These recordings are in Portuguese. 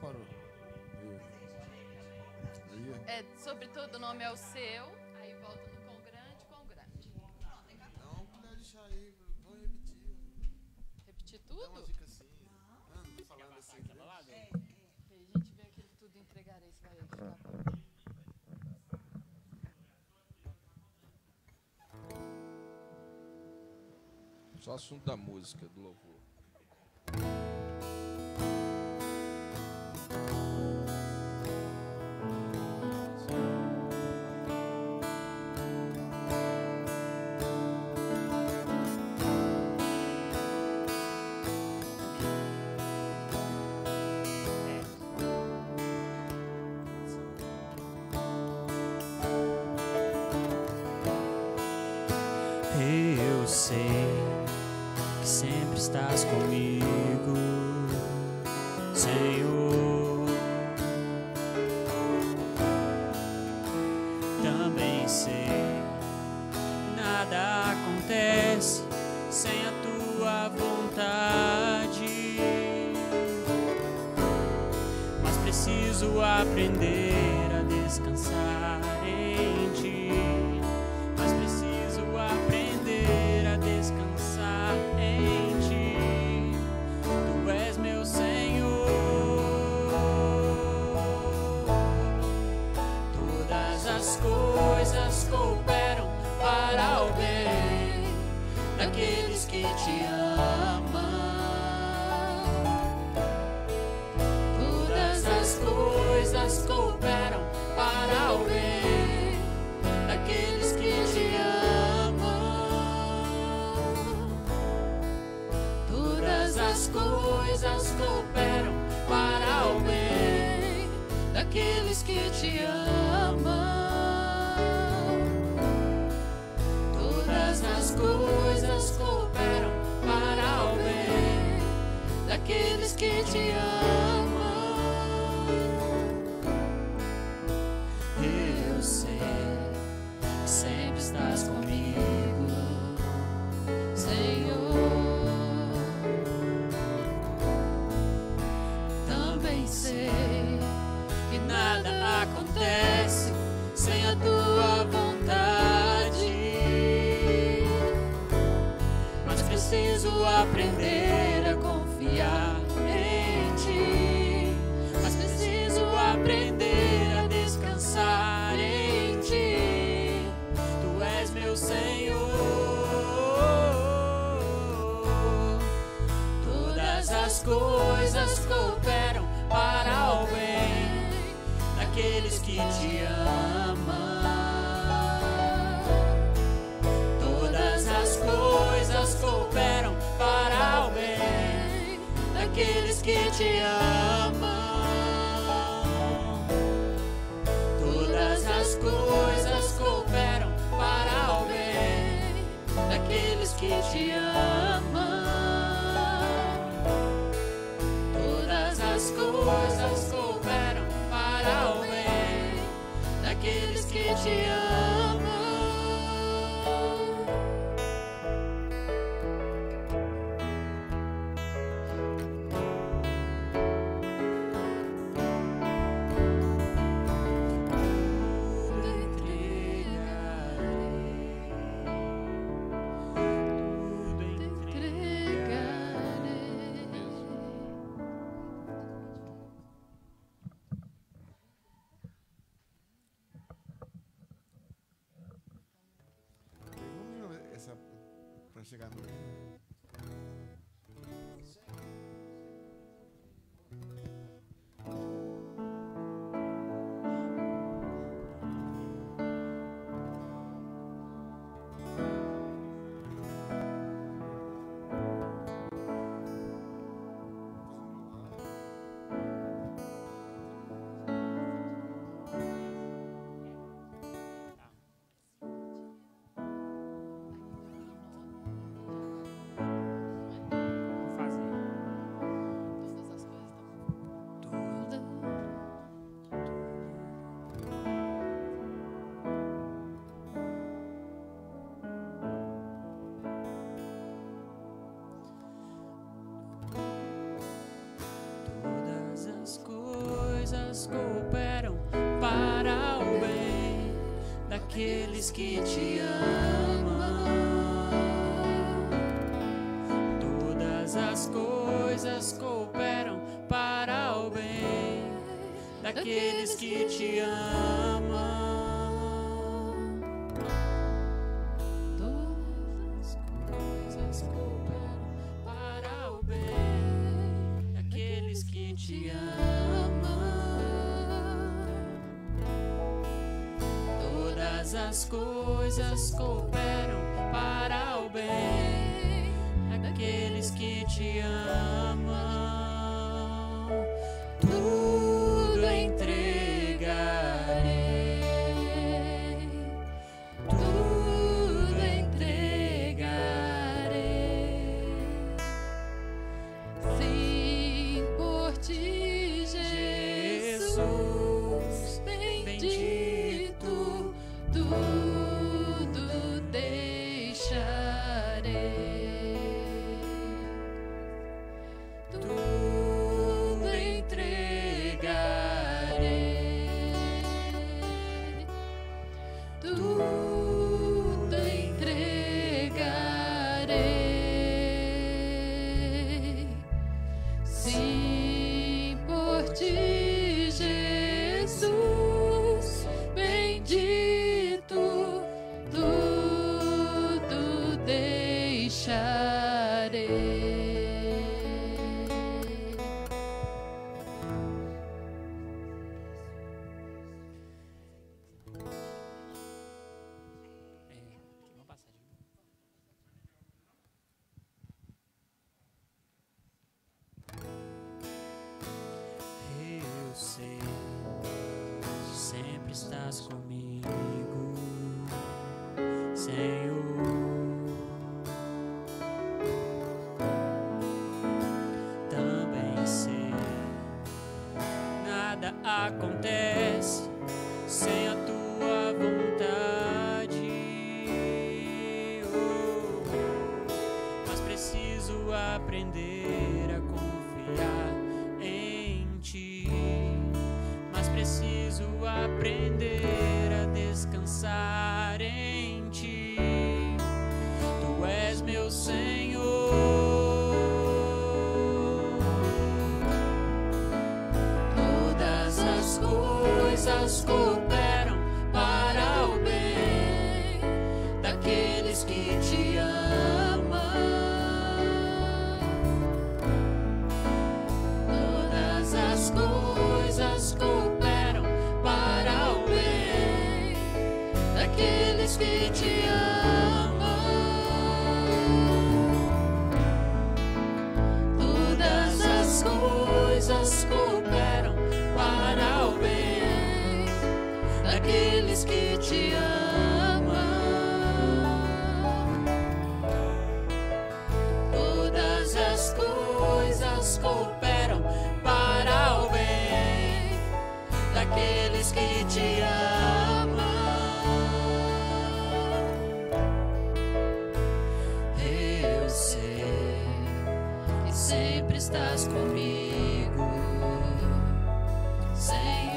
parou? É, sobretudo o nome é o seu, aí volta no com grande, com grande. Não, colher de chá aí, vou repetir. Repetir Dá uma tudo? dica assim. Ah, não tô falando assim. Aí a gente vê aquele tudo entregarei, se vai ficar bom. Só assunto da música, do louvor. Eu sei que sempre estás comigo, Senhor. Também sei que nada acontece sem a tua vontade, mas preciso aprender a descansar em ti. Mas preciso aprender a descansar em ti. Tu és meu Senhor. Todas as coisas cooperam para o bem daqueles que te amam. Todas as coisas cooperam para o bem daqueles que te amam. Todas as coisas cooperam para o bem daqueles que te amam. Todas as coisas cooperam para o bem daqueles que te amam. Eu sei que sempre estás comigo, Senhor. Também sei que nada acontece sem a tua vontade, mas preciso aprender a confiar em ti. Mas preciso aprender a descansar em ti. Tu és meu Senhor. Todas as coisas cooperam para o bem daqueles que te amam. Todas as coisas cooperam para o bem daqueles que te amam. Todas as coisas cooperam para o bem daqueles que te amam. Todas as coisas cooperam para o bem daqueles que te amam. Vamos ver essa pra chegar no. daqueles que te amam. Todas as coisas cooperam para o bem daqueles que te amam. Todas as coisas cooperam para o bem daqueles que te amam. Todas as coisas cooperam para o bem daqueles que te amam. Tudo entregarei, tudo entregarei. Sim, por ti, Jesus, bendito, tudo deixarei. Tudo entregarei, tudo entregarei. Sim, por ti, Jesus, bendito, tudo deixarei. Vamos passar de novo. Eu sei que sempre estás comigo, Senhor. Também sei, nada acontece sem a tua vontade. Oh, mas preciso aprender a confiar em ti. Mas preciso aprender a descansar em ti. Tu és meu Senhor. Todas as coisas cooperam para o bem daqueles que te amam. Todas as coisas cooperam para o bem daqueles que te amam. Todas as coisas cooperam para o bem daqueles que te amam. Todas as coisas cooperam para o bem daqueles que te amam. Eu sei que sempre estás comigo, Senhor.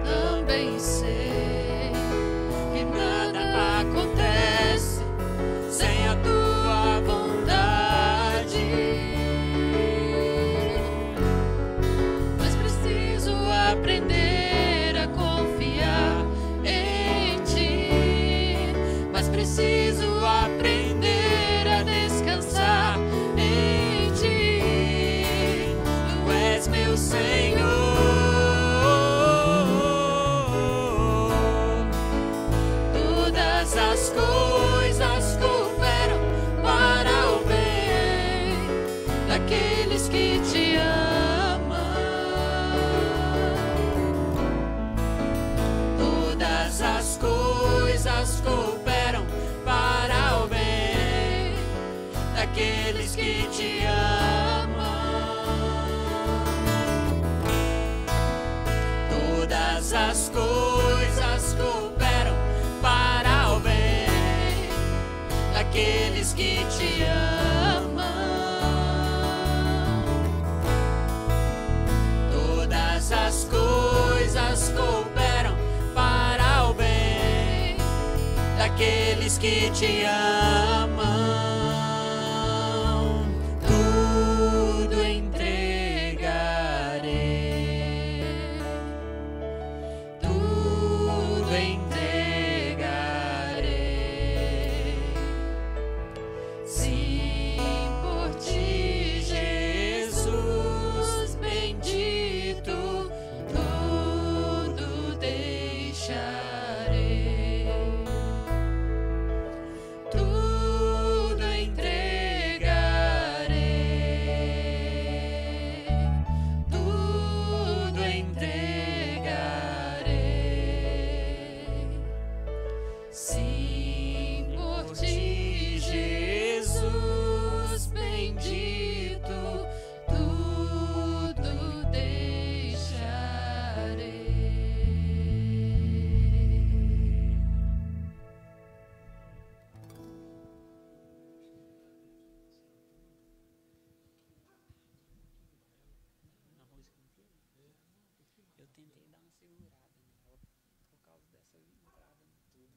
Também sei que nada acontece sem a tua vontade. Mas preciso aprender a confiar em ti. Mas preciso aprender a descansar em ti. Tu és meu Senhor. Todas as coisas cooperam para o bem daqueles que te amam. Todas as coisas cooperam para o bem daqueles que te amam. Todas as coisas cooperam para o bem daqueles que te amam. Todas as coisas que te amam, tudo entregarei, tudo entregarei. Sim, por ti, Jesus bendito, tudo deixarei, tudo entregarei, tudo entregarei. Sim, por ti, Jesus bendito, tudo deixarei. Eu tentei dar uma segurada nela por causa dessa entrada no tudo.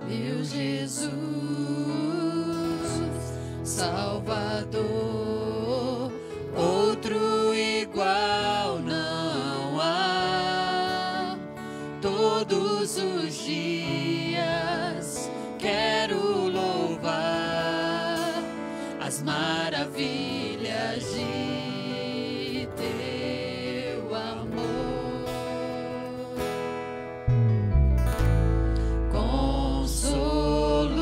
Meu Jesus, Salvador, outro igual não há. Todos os dias quero louvar as maravilhas de teu amor. Consolo,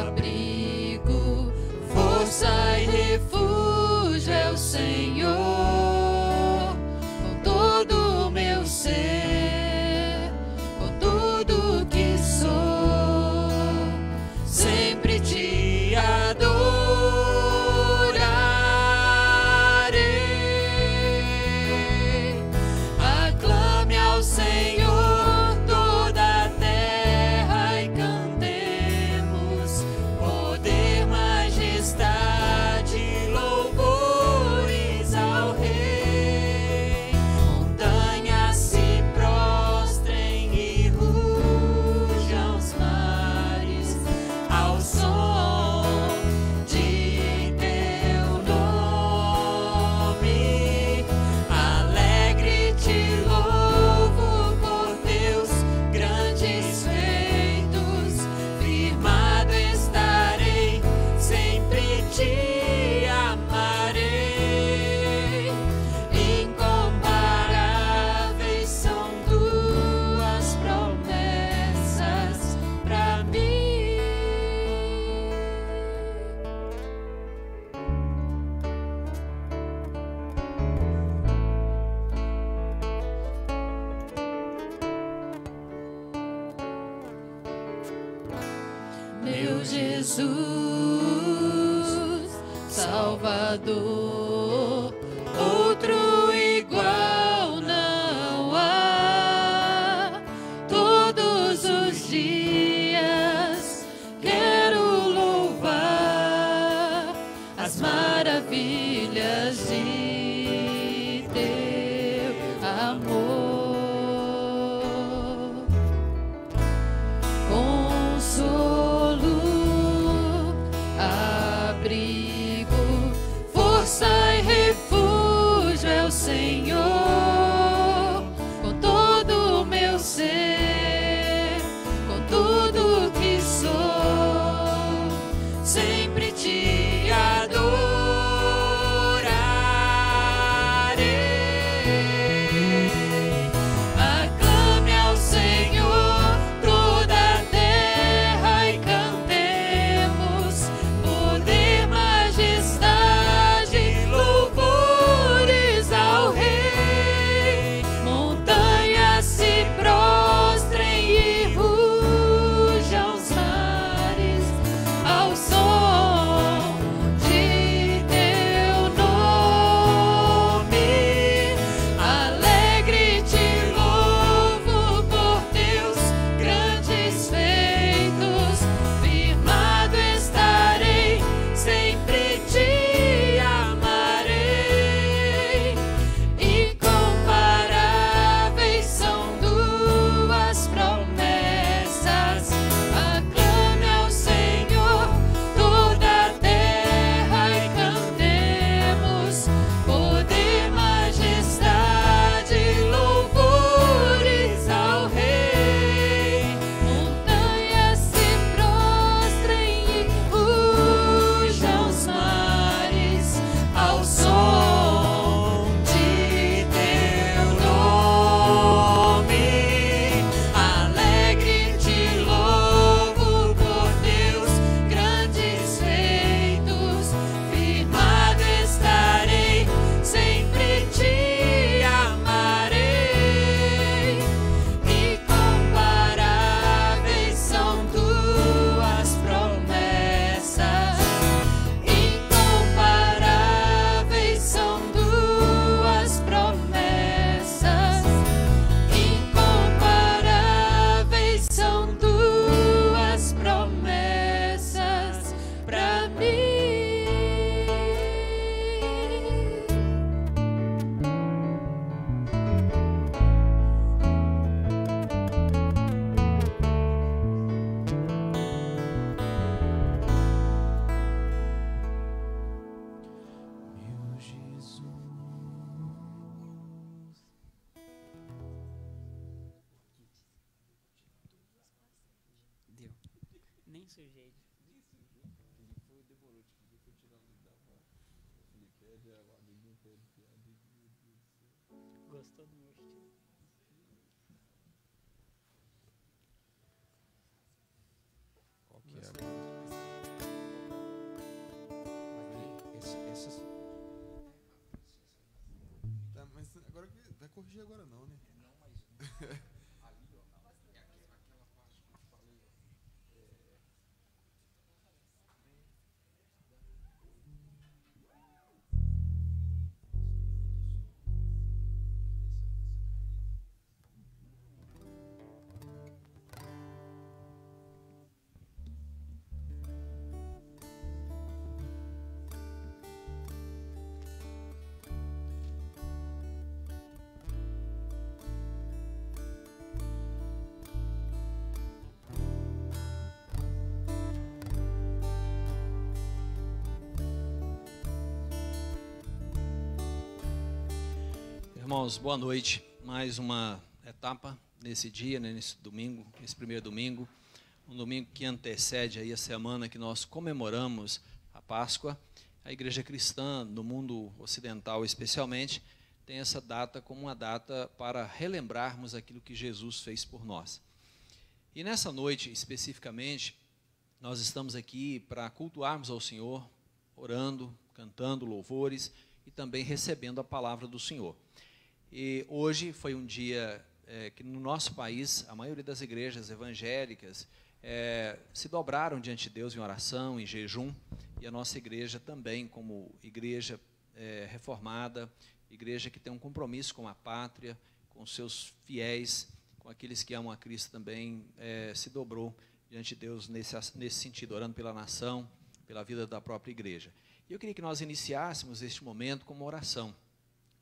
abrigo, força e refúgio é o Senhor. Com todo o meu ser, com tudo que sou, sempre te adorarei. Aclame ao Senhor toda a terra e cantemos poder, majestade, louvores ao Rei. Montanhas se prostrem e rujam os mares ao som de teu nome. Alegre te louvo por teus grandes feitos. Firmado estarei, sempre te amarei. Incomparáveis são tuas promessas pra mim. Meu Jesus, Salvador, outro igual não há. Todos os dias quero louvar as maravilhas de teu amor. Consolo, abrigo, força e refúgio é o Senhor. Com todo o meu ser, com tudo que sou, sempre te adorarei. sujei. Gostou do meu estilo? Qual que é agora? Esses... Tá, mas agora que vai corrigir agora não, né? Não, mas ali, ó, é aquela parte que eu falei, ó. Irmãos, boa noite. Mais uma etapa nesse dia, né, nesse domingo, esse primeiro domingo, um domingo que antecede aí a semana que nós comemoramos a Páscoa. A Igreja Cristã, no mundo ocidental especialmente, tem essa data como uma data para relembrarmos aquilo que Jesus fez por nós. E nessa noite, especificamente, nós estamos aqui para cultuarmos ao Senhor, orando, cantando louvores e também recebendo a palavra do Senhor. E hoje foi um dia que no nosso país, a maioria das igrejas evangélicas se dobraram diante de Deus em oração, em jejum, e a nossa igreja também, como igreja reformada, igreja que tem um compromisso com a pátria, com seus fiéis, com aqueles que amam a Cristo também, se dobrou diante de Deus nesse sentido, orando pela nação, pela vida da própria igreja. E eu queria que nós iniciássemos este momento com uma oração.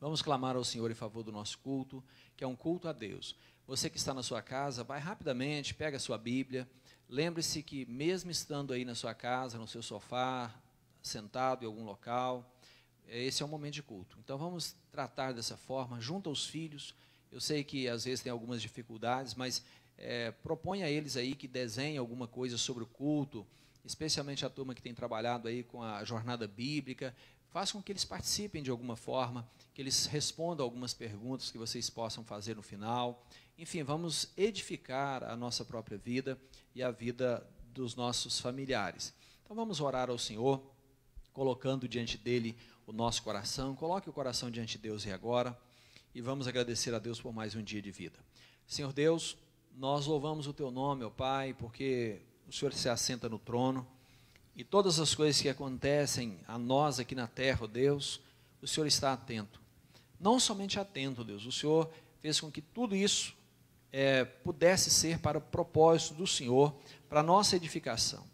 Vamos clamar ao Senhor em favor do nosso culto, que é um culto a Deus. Você que está na sua casa, vai rapidamente, pega a sua Bíblia. Lembre-se que mesmo estando aí na sua casa, no seu sofá, sentado em algum local, esse é um momento de culto. Então vamos tratar dessa forma, junto aos filhos. Eu sei que às vezes tem algumas dificuldades, mas proponha a eles aí que desenhem alguma coisa sobre o culto, especialmente a turma que tem trabalhado aí com a jornada bíblica. Faça com que eles participem de alguma forma, que eles respondam algumas perguntas que vocês possam fazer no final. Enfim, vamos edificar a nossa própria vida e a vida dos nossos familiares. Então vamos orar ao Senhor, colocando diante dele o nosso coração. Coloque o coração diante de Deus e agora, e vamos agradecer a Deus por mais um dia de vida. Senhor Deus, nós louvamos o teu nome, ó Pai, porque o Senhor se assenta no trono. E todas as coisas que acontecem a nós aqui na terra, ó Deus, o Senhor está atento. Não somente atento, Deus, o Senhor fez com que tudo isso pudesse ser para o propósito do Senhor, para a nossa edificação,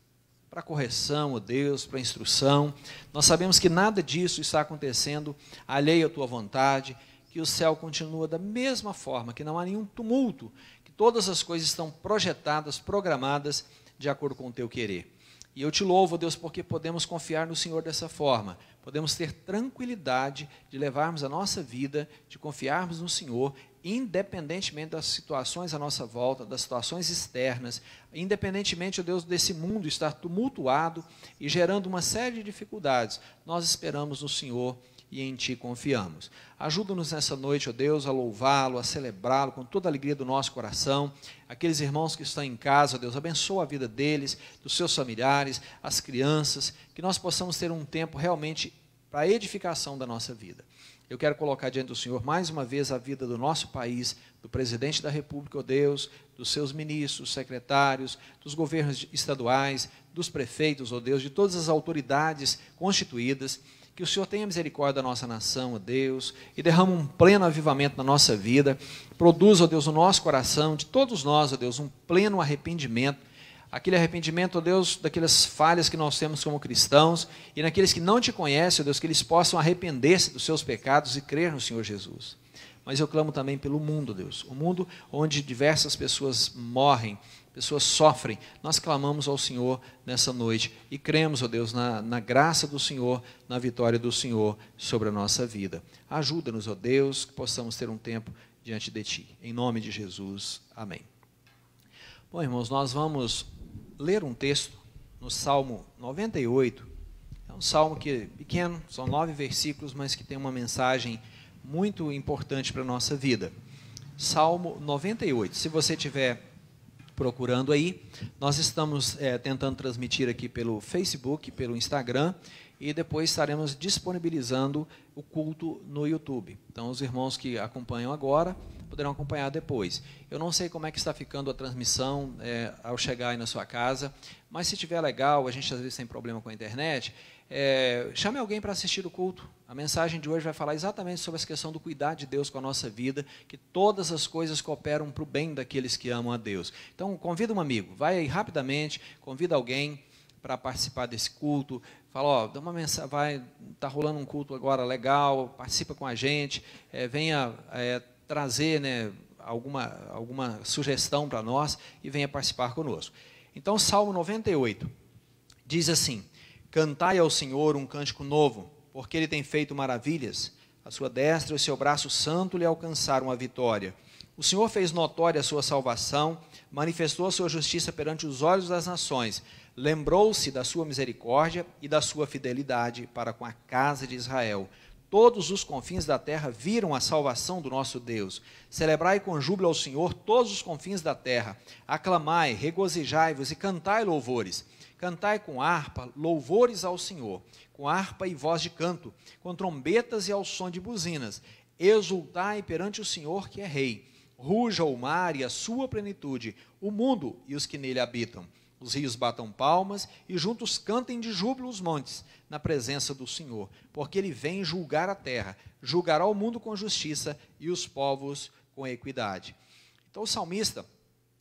para a correção, ó Deus, para a instrução. Nós sabemos que nada disso está acontecendo alheio à tua vontade, que o céu continua da mesma forma, que não há nenhum tumulto, que todas as coisas estão projetadas, programadas de acordo com o teu querer. E eu te louvo, Deus, porque podemos confiar no Senhor dessa forma. Podemos ter tranquilidade de levarmos a nossa vida, de confiarmos no Senhor, independentemente das situações à nossa volta, das situações externas, independentemente, ó Deus, desse mundo estar tumultuado e gerando uma série de dificuldades. Nós esperamos no Senhor e em Ti confiamos. Ajuda-nos nessa noite, ó Deus, a louvá-lo, a celebrá-lo com toda a alegria do nosso coração. Aqueles irmãos que estão em casa, ó Deus, abençoa a vida deles, dos seus familiares, as crianças, que nós possamos ter um tempo realmente para a edificação da nossa vida. Eu quero colocar diante do Senhor mais uma vez a vida do nosso país, do presidente da República, ó Deus, dos seus ministros, secretários, dos governos estaduais, dos prefeitos, ó Deus, de todas as autoridades constituídas. Que o Senhor tenha misericórdia da nossa nação, ó Deus, e derrama um pleno avivamento na nossa vida. Produza, ó Deus, no nosso coração, de todos nós, ó Deus, um pleno arrependimento. Aquele arrependimento, ó Deus, daquelas falhas que nós temos como cristãos, e naqueles que não te conhecem, ó Deus, que eles possam arrepender-se dos seus pecados e crer no Senhor Jesus. Mas eu clamo também pelo mundo, Deus, o mundo onde diversas pessoas morrem, pessoas sofrem. Nós clamamos ao Senhor nessa noite e cremos, ó Deus, na graça do Senhor, na vitória do Senhor sobre a nossa vida. Ajuda-nos, ó Deus, que possamos ter um tempo diante de Ti. Em nome de Jesus, amém. Bom, irmãos, nós vamos ler um texto no Salmo 98. É um salmo que é pequeno, são 9 versículos, mas que tem uma mensagem muito importante para a nossa vida. Salmo 98. Se você estiver procurando aí, nós estamos tentando transmitir aqui pelo Facebook, pelo Instagram, e depois estaremos disponibilizando o culto no YouTube. Então, os irmãos que acompanham agora poderão acompanhar depois. Eu não sei como é que está ficando a transmissão ao chegar aí na sua casa, mas se estiver legal, a gente às vezes tem problema com a internet, chame alguém para assistir o culto. A mensagem de hoje vai falar exatamente sobre essa questão do cuidar de Deus com a nossa vida, que todas as coisas cooperam para o bem daqueles que amam a Deus. Então, convida um amigo, vai aí rapidamente, convida alguém para participar desse culto, fala, ó, dá uma mensagem, está rolando um culto agora legal, participa com a gente, venha trazer, né, alguma sugestão para nós e venha participar conosco. Então, Salmo 98 diz assim: cantai ao Senhor um cântico novo, porque Ele tem feito maravilhas, a sua destra e o seu braço santo lhe alcançaram a vitória. O Senhor fez notória a sua salvação, manifestou a sua justiça perante os olhos das nações, lembrou-se da sua misericórdia e da sua fidelidade para com a casa de Israel. Todos os confins da terra viram a salvação do nosso Deus. Celebrai com júbilo ao Senhor todos os confins da terra. Aclamai, regozijai-vos e cantai louvores. Cantai com harpa, louvores ao Senhor, com harpa e voz de canto, com trombetas e ao som de buzinas. Exultai perante o Senhor que é Rei. Ruja o mar e a sua plenitude, o mundo e os que nele habitam. Os rios batam palmas e juntos cantem de júbilo os montes, na presença do Senhor, porque Ele vem julgar a terra, julgará o mundo com justiça e os povos com equidade. Então o salmista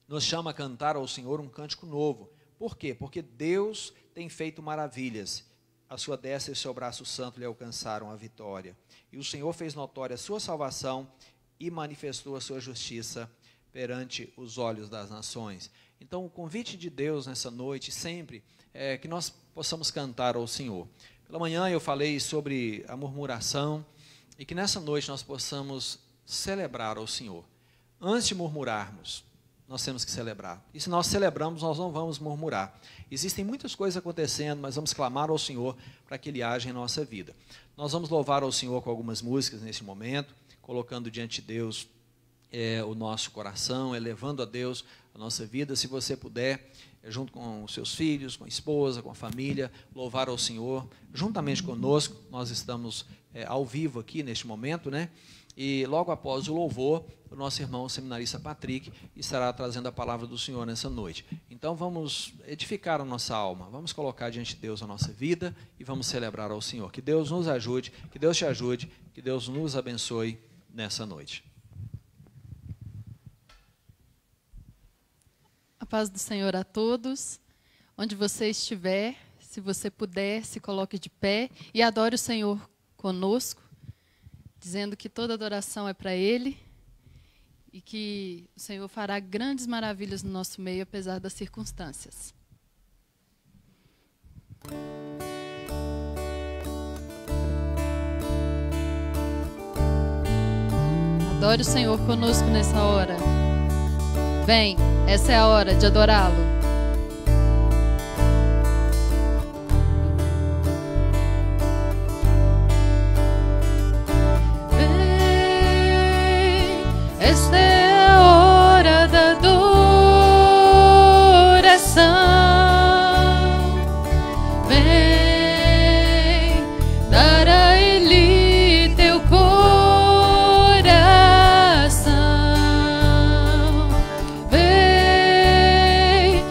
nos chama a cantar ao Senhor um cântico novo. Por quê? Porque Deus tem feito maravilhas. A sua destra e o seu braço santo lhe alcançaram a vitória. E o Senhor fez notória a sua salvação e manifestou a sua justiça perante os olhos das nações. Então, o convite de Deus nessa noite, sempre, é que nós possamos cantar ao Senhor. Pela manhã eu falei sobre a murmuração e que nessa noite nós possamos celebrar ao Senhor. Antes de murmurarmos, nós temos que celebrar. E se nós celebramos, nós não vamos murmurar. Existem muitas coisas acontecendo, mas vamos clamar ao Senhor para que Ele age em nossa vida. Nós vamos louvar ao Senhor com algumas músicas nesse momento, colocando diante de Deus o nosso coração, elevando a Deus a nossa vida. Se você puder, junto com os seus filhos, com a esposa, com a família, louvar ao Senhor, juntamente conosco. Nós estamos ao vivo aqui neste momento, né? E logo após o louvor, o nosso irmão seminarista Patrick estará trazendo a palavra do Senhor nessa noite. Então vamos edificar a nossa alma, vamos colocar diante de Deus a nossa vida e vamos celebrar ao Senhor. Que Deus nos ajude, que Deus te ajude, que Deus nos abençoe nessa noite. A paz do Senhor a todos. Onde você estiver, se você puder, se coloque de pé e adore o Senhor conosco, dizendo que toda adoração é para Ele e que o Senhor fará grandes maravilhas no nosso meio, apesar das circunstâncias. Adore o Senhor conosco nessa hora. Vem, essa é a hora de adorá-lo. Esta é a hora da adoração. Vem dar a Ele teu coração. Vem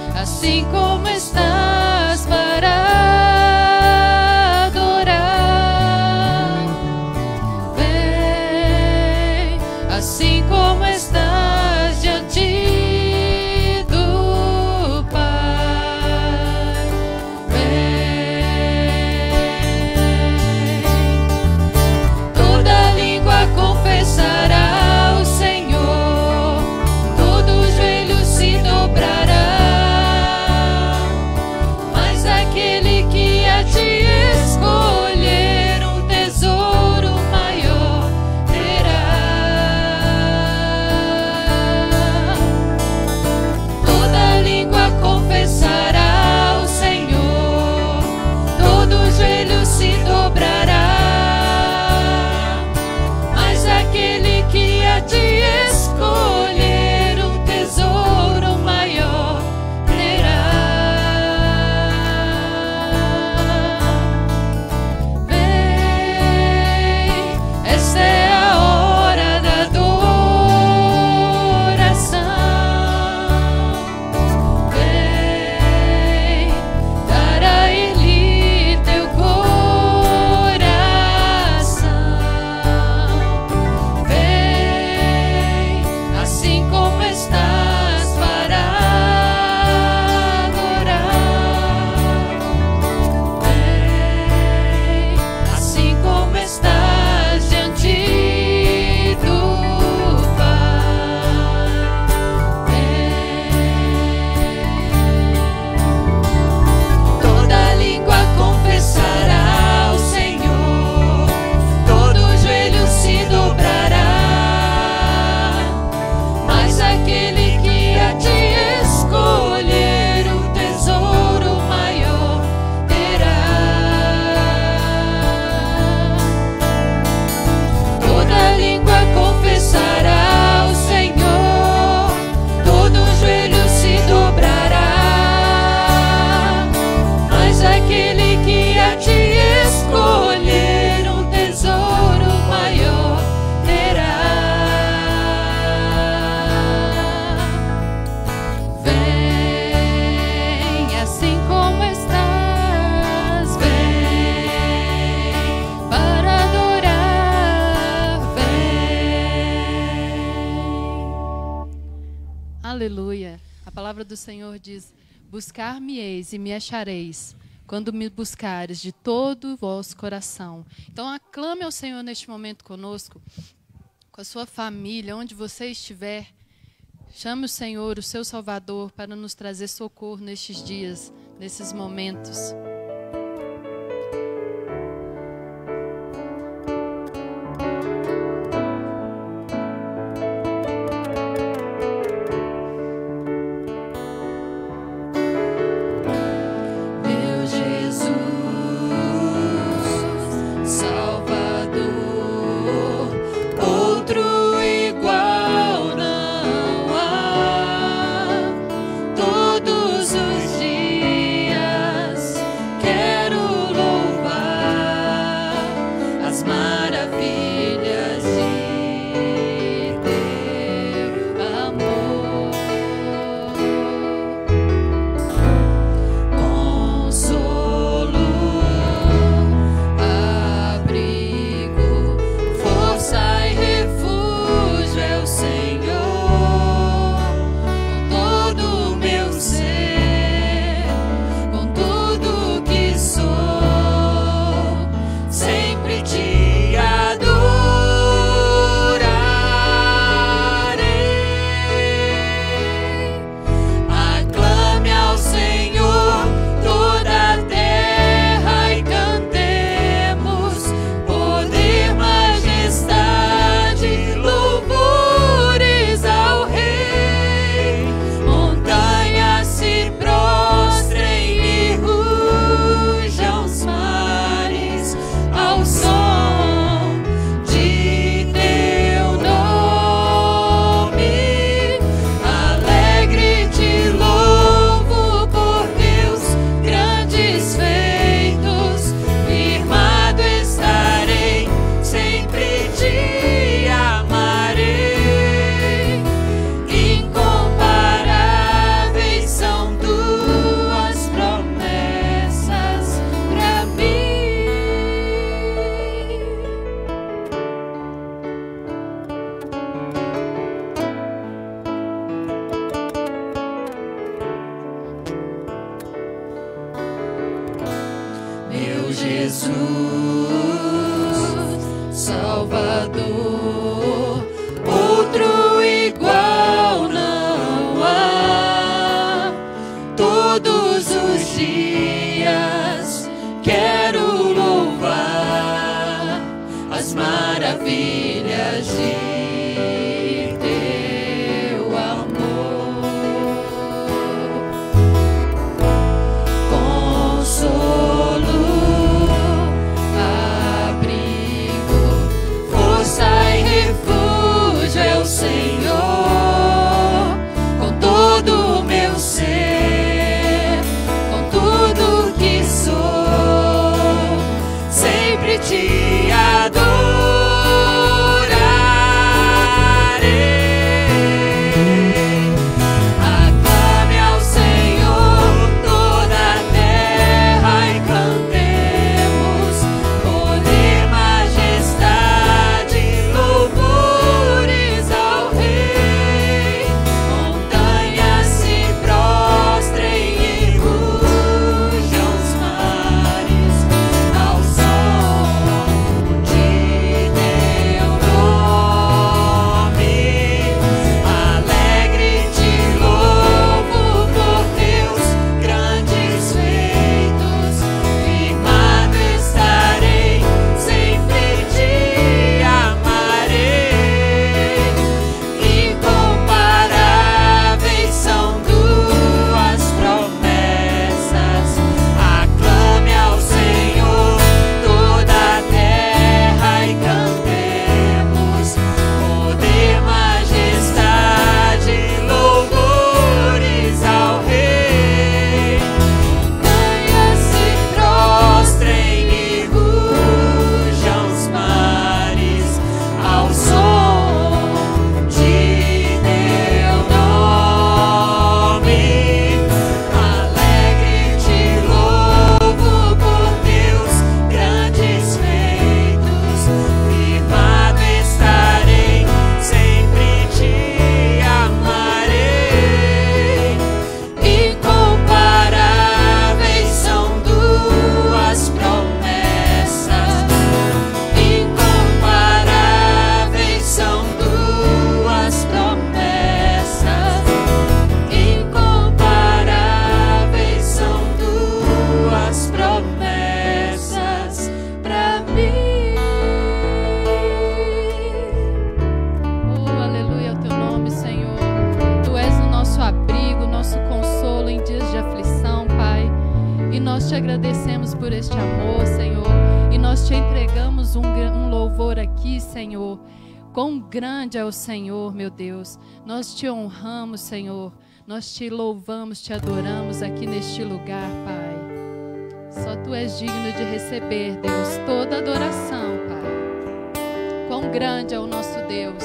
Aleluia. A palavra do Senhor diz: buscar-me-eis e me achareis, quando me buscares de todo o vosso coração. Então, aclame ao Senhor neste momento conosco, com a sua família, onde você estiver. Chame o Senhor, o seu Salvador, para nos trazer socorro nestes dias, nesses momentos. Jesus, Salvador, outro igual não há. Todos os dias quero louvar as maravilhas de teu amor. Consolo, nós te agradecemos por este amor, Senhor. E nós te entregamos um louvor aqui, Senhor. Quão grande é o Senhor, meu Deus. Nós te honramos, Senhor. Nós te louvamos, te adoramos aqui neste lugar, Pai. Só Tu és digno de receber, Deus, toda adoração, Pai. Quão grande é o nosso Deus.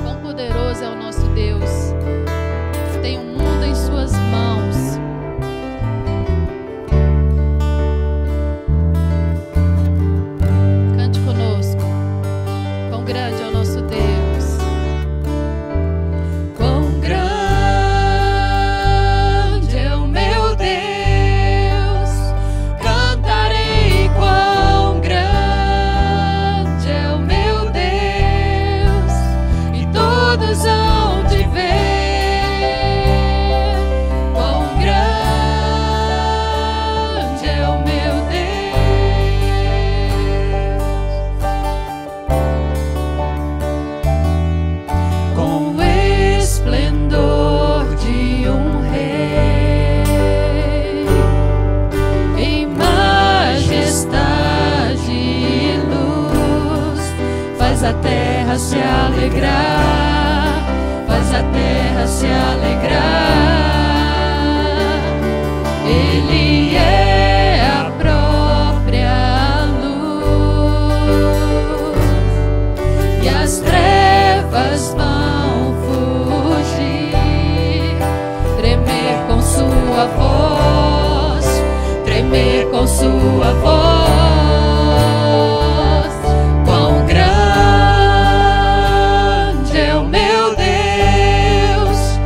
Quão poderoso é o nosso Deus. Tem o mundo em Suas mãos. Cante conosco. Quão grande é o nosso Deus. Quão grande é o meu Deus, cantarei. Quão grande é o meu Deus, e todos hão de ver. Quão grande é o meu Deus, com o esplendor de um rei, em majestade e luz, faz a terra se alegrar, faz a terra se alegrar. Ele é a própria luz, e as trevas vão fugir, tremer com sua voz, tremer com sua voz. Quão grande é o meu Deus,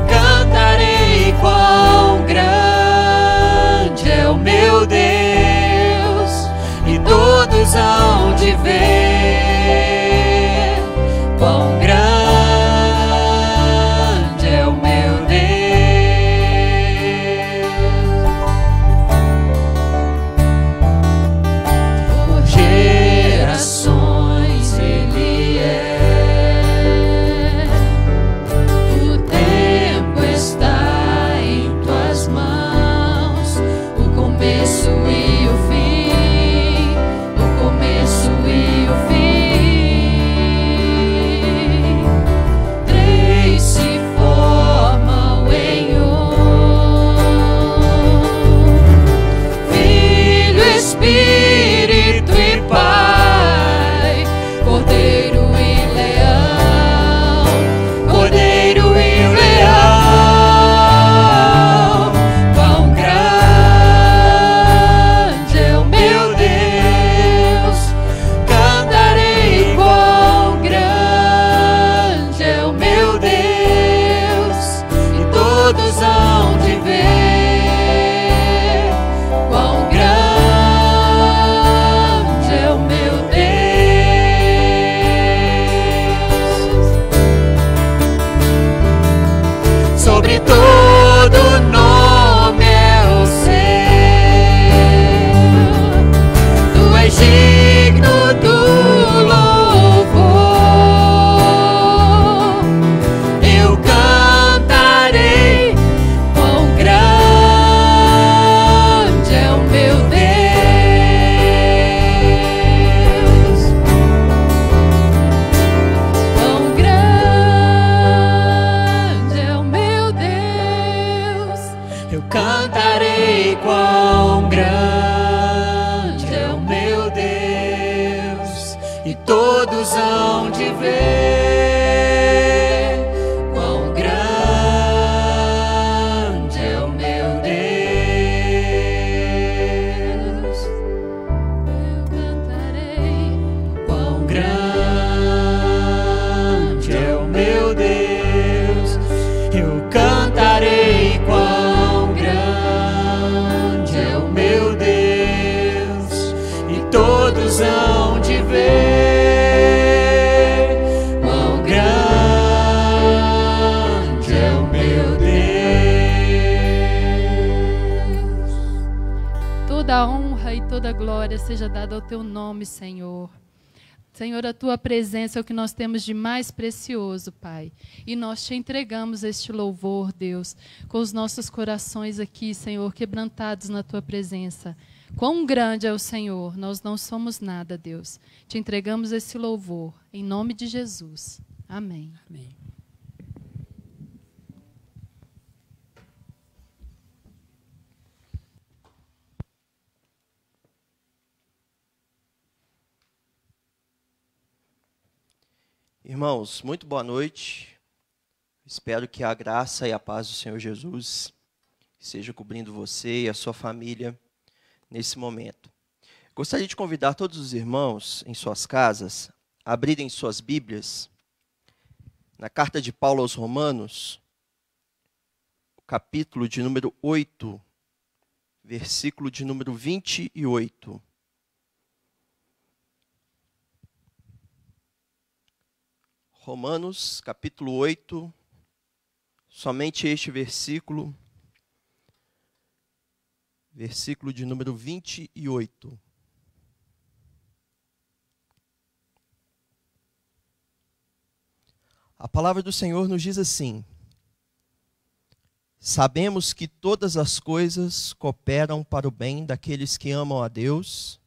cantarei. Quão grande é o meu Deus, e todos hão de ver. Quão grande é o meu Deus. Por gerações Ele é. O tempo está em Tuas mãos, o começo e o fim, o começo e o fim. Três se formam em um: Filho, Espírito e Pai, Cordeiro e Leão, Cordeiro e Leão. Quão grande é o meu Deus, cantarei. Quão grande é o meu Deus, e todos hão de ver. Quão grande é o meu Deus. Sobre todo nome é o seu, Tu és digno do louvor. Eu cantarei. Quão grande é o meu Deus, quão grande é o meu Deus. Eu cantarei. Quão grande é o meu Deus, e todos hão de ver. Quão grande é o meu Deus. Eu cantarei. Quão grande é o meu Deus. Eu cantarei. Quão grande é o meu Deus, e todos hão de ver. Quão grande é o meu Deus. Toda a honra e toda a glória seja dada ao Teu nome, Senhor. Senhor, a tua presença é o que nós temos de mais precioso, Pai. E nós te entregamos este louvor, Deus, com os nossos corações aqui, Senhor, quebrantados na tua presença. Quão grande é o Senhor, nós não somos nada, Deus. Te entregamos esse louvor, em nome de Jesus. Amém. Amém. Irmãos, muito boa noite. Espero que a graça e a paz do Senhor Jesus esteja cobrindo você e a sua família nesse momento. Gostaria de convidar todos os irmãos em suas casas a abrirem suas Bíblias na carta de Paulo aos Romanos, capítulo de número 8, versículo de número 28. Romanos, capítulo 8, somente este versículo de número 28. A palavra do Senhor nos diz assim: sabemos que todas as coisas cooperam para o bem daqueles que amam a Deus,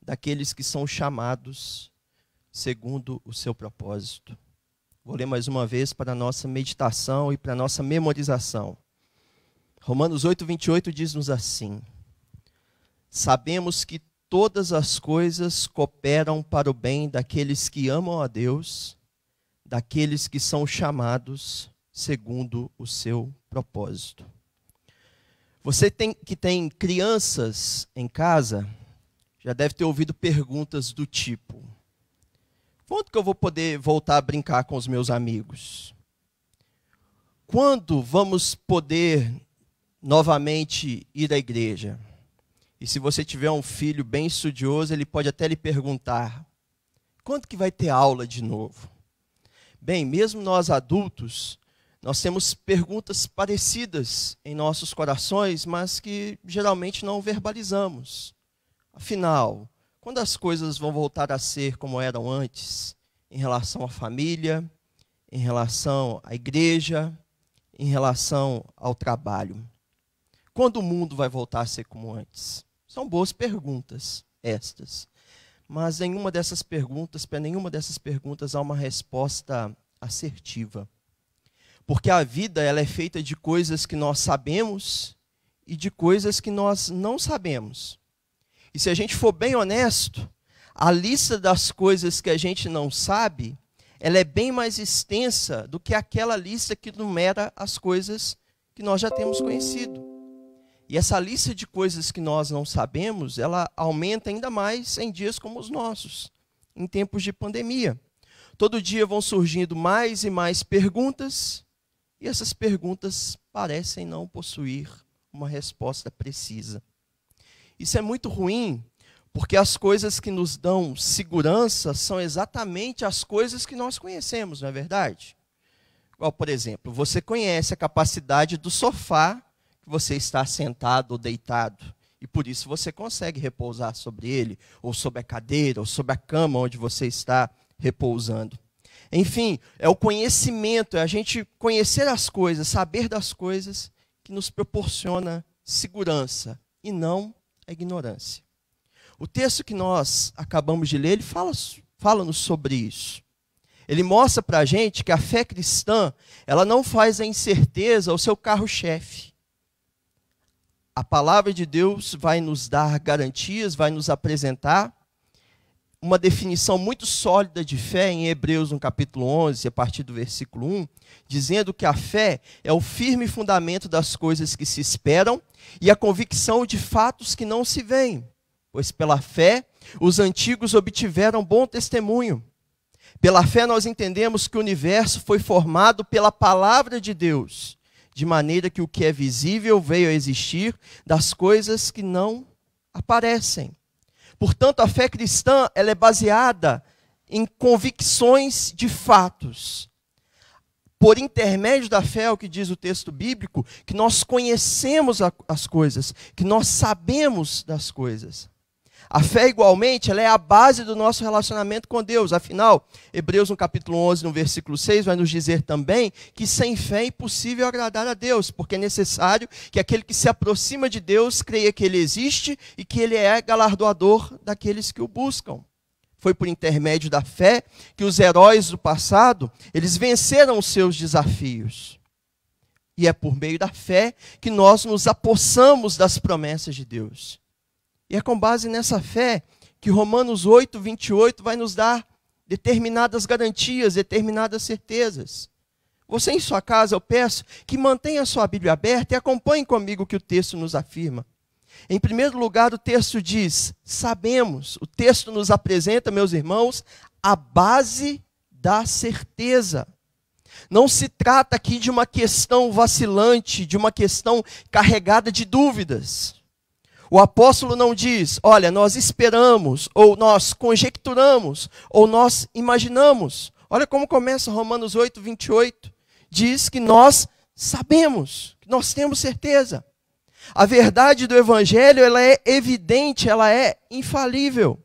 daqueles que são chamados segundo o seu propósito. Vou ler mais uma vez para a nossa meditação e para a nossa memorização. Romanos 8, 28 diz-nos assim: sabemos que todas as coisas cooperam para o bem daqueles que amam a Deus, daqueles que são chamados segundo o seu propósito. Você que tem crianças em casa, já deve ter ouvido perguntas do tipo: quando que eu vou poder voltar a brincar com os meus amigos? Quando vamos poder novamente ir à igreja? E se você tiver um filho bem estudioso, ele pode até lhe perguntar: quando que vai ter aula de novo? Bem, mesmo nós adultos, nós temos perguntas parecidas em nossos corações, mas que geralmente não verbalizamos. Afinal, quando as coisas vão voltar a ser como eram antes, em relação à família, em relação à igreja, em relação ao trabalho? Quando o mundo vai voltar a ser como antes? São boas perguntas estas. Mas para nenhuma dessas perguntas há uma resposta assertiva. Porque a vida ela é feita de coisas que nós sabemos e de coisas que nós não sabemos. E se a gente for bem honesto, a lista das coisas que a gente não sabe, ela é bem mais extensa do que aquela lista que numera as coisas que nós já temos conhecido. E essa lista de coisas que nós não sabemos, ela aumenta ainda mais em dias como os nossos, em tempos de pandemia. Todo dia vão surgindo mais e mais perguntas, e essas perguntas parecem não possuir uma resposta precisa. Isso é muito ruim, porque as coisas que nos dão segurança são exatamente as coisas que nós conhecemos, não é verdade? Igual, por exemplo, você conhece a capacidade do sofá que você está sentado ou deitado, e por isso você consegue repousar sobre ele, ou sobre a cadeira, ou sobre a cama onde você está repousando. Enfim, é o conhecimento, é a gente conhecer as coisas, saber das coisas, que nos proporciona segurança, e não a ignorância. O texto que nós acabamos de ler, ele fala-nos sobre isso. Ele mostra para a gente que a fé cristã, ela não faz a incerteza o seu carro-chefe. A palavra de Deus vai nos dar garantias, vai nos apresentar uma definição muito sólida de fé em Hebreus, no capítulo 11, a partir do versículo 1, dizendo que a fé é o firme fundamento das coisas que se esperam e a convicção de fatos que não se veem. Pois pela fé, os antigos obtiveram bom testemunho. Pela fé nós entendemos que o universo foi formado pela palavra de Deus, de maneira que o que é visível veio a existir das coisas que não aparecem. Portanto, a fé cristã ela é baseada em convicções de fatos. Por intermédio da fé, é o que diz o texto bíblico, que nós conhecemos as coisas, que nós sabemos das coisas. A fé, igualmente, ela é a base do nosso relacionamento com Deus. Afinal, Hebreus, no capítulo 11, no versículo 6, vai nos dizer também que sem fé é impossível agradar a Deus, porque é necessário que aquele que se aproxima de Deus creia que Ele existe e que Ele é galardoador daqueles que o buscam. Foi por intermédio da fé que os heróis do passado, eles venceram os seus desafios. E é por meio da fé que nós nos apossamos das promessas de Deus. E é com base nessa fé que Romanos 8, 28 vai nos dar determinadas garantias, determinadas certezas. Você em sua casa, eu peço que mantenha a sua Bíblia aberta e acompanhe comigo o que o texto nos afirma. Em primeiro lugar, o texto diz, sabemos, o texto nos apresenta, meus irmãos, a base da certeza. Não se trata aqui de uma questão vacilante, de uma questão carregada de dúvidas. O apóstolo não diz, olha, nós esperamos, ou nós conjecturamos, ou nós imaginamos. Olha como começa Romanos 8, 28. Diz que nós sabemos, que nós temos certeza. A verdade do Evangelho, ela é evidente, ela é infalível.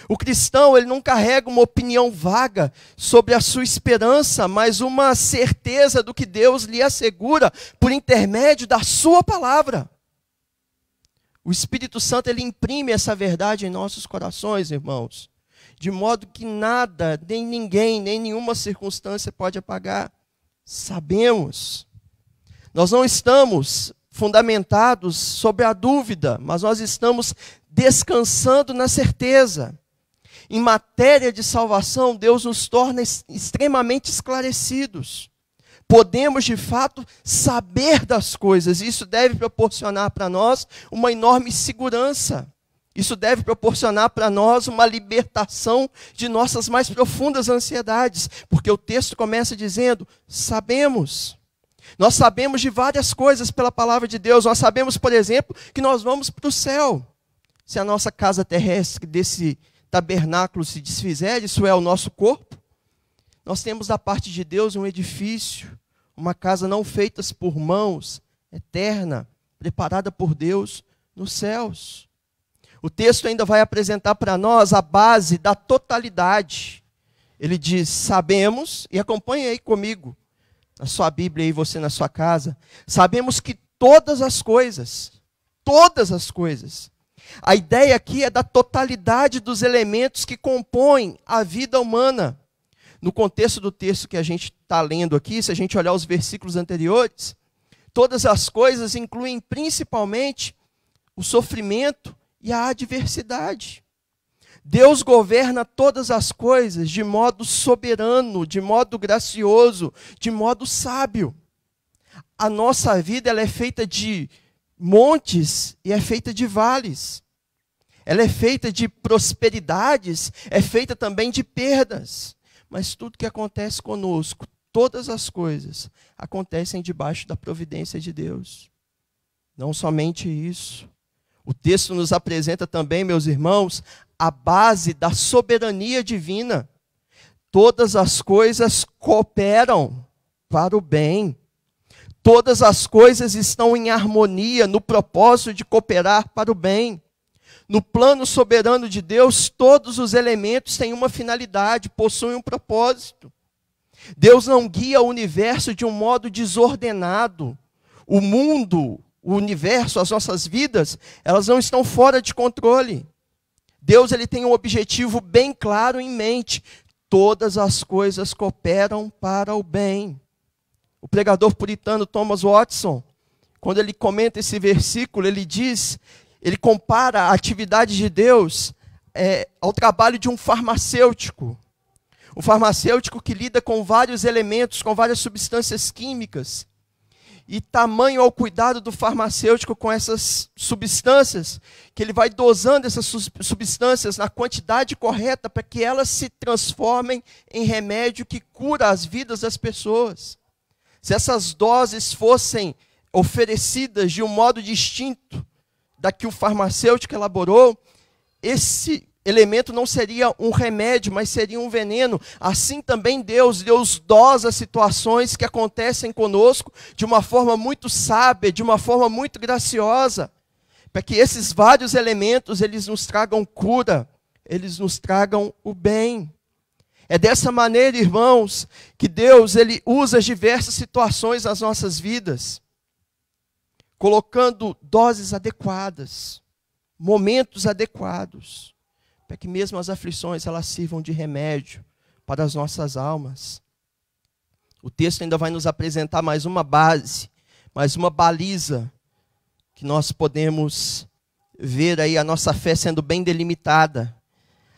O cristão, ele não carrega uma opinião vaga sobre a sua esperança, mas uma certeza do que Deus lhe assegura por intermédio da sua palavra. O Espírito Santo, ele imprime essa verdade em nossos corações, irmãos, de modo que nada, nem ninguém, nem nenhuma circunstância pode apagar. Sabemos. Nós não estamos fundamentados sobre a dúvida, mas nós estamos descansando na certeza. Em matéria de salvação, Deus nos torna extremamente esclarecidos. Podemos, de fato, saber das coisas. Isso deve proporcionar para nós uma enorme segurança. Isso deve proporcionar para nós uma libertação de nossas mais profundas ansiedades. Porque o texto começa dizendo, sabemos. Nós sabemos de várias coisas pela palavra de Deus. Nós sabemos, por exemplo, que nós vamos para o céu. Se a nossa casa terrestre desse tabernáculo se desfizer, isso é o nosso corpo. Nós temos da parte de Deus um edifício, uma casa não feita por mãos, eterna, preparada por Deus nos céus. O texto ainda vai apresentar para nós a base da totalidade. Ele diz, sabemos, e acompanhe aí comigo, na sua Bíblia e você na sua casa, sabemos que todas as coisas, a ideia aqui é da totalidade dos elementos que compõem a vida humana. No contexto do texto que a gente está lendo aqui, se a gente olhar os versículos anteriores, todas as coisas incluem principalmente o sofrimento e a adversidade. Deus governa todas as coisas de modo soberano, de modo gracioso, de modo sábio. A nossa vida, ela é feita de montes e é feita de vales. Ela é feita de prosperidades, é feita também de perdas. Mas tudo que acontece conosco, todas as coisas, acontecem debaixo da providência de Deus. Não somente isso. O texto nos apresenta também, meus irmãos, a base da soberania divina. Todas as coisas cooperam para o bem. Todas as coisas estão em harmonia, no propósito de cooperar para o bem. No plano soberano de Deus, todos os elementos têm uma finalidade, possuem um propósito. Deus não guia o universo de um modo desordenado. O mundo, o universo, as nossas vidas, elas não estão fora de controle. Deus, ele tem um objetivo bem claro em mente. Todas as coisas cooperam para o bem. O pregador puritano Thomas Watson, quando ele comenta esse versículo, ele diz, ele compara a atividade de Deus ao trabalho de um farmacêutico. Um farmacêutico que lida com vários elementos, com várias substâncias químicas. E tamanho ao cuidado do farmacêutico com essas substâncias, que ele vai dosando essas substâncias na quantidade correta para que elas se transformem em remédio que cura as vidas das pessoas. Se essas doses fossem oferecidas de um modo distinto da que o farmacêutico elaborou, esse elemento não seria um remédio, mas seria um veneno. Assim também Deus dosa situações que acontecem conosco de uma forma muito sábia, de uma forma muito graciosa, para que esses vários elementos eles nos tragam cura, eles nos tragam o bem. É dessa maneira, irmãos, que Deus ele usa as diversas situações nas nossas vidas, colocando doses adequadas, momentos adequados, para que mesmo as aflições elas sirvam de remédio para as nossas almas. O texto ainda vai nos apresentar mais uma base, mais uma baliza, que nós podemos ver aí a nossa fé sendo bem delimitada.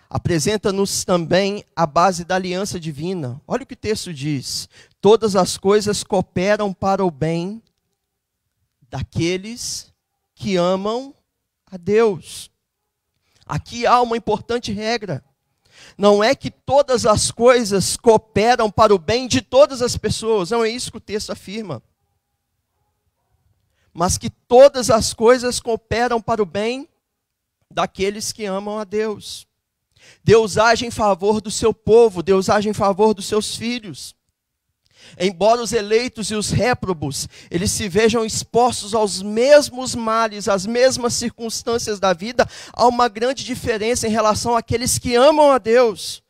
Apresenta-nos também a base da aliança divina. Olha o que o texto diz: todas as coisas cooperam para o bem daqueles que amam a Deus. Aqui há uma importante regra. Não é que todas as coisas cooperam para o bem de todas as pessoas. Não é isso que o texto afirma. Mas que todas as coisas cooperam para o bem daqueles que amam a Deus. Deus age em favor do seu povo, Deus age em favor dos seus filhos. Embora os eleitos e os réprobos, eles se vejam expostos aos mesmos males, às mesmas circunstâncias da vida, há uma grande diferença em relação àqueles que amam a Deus.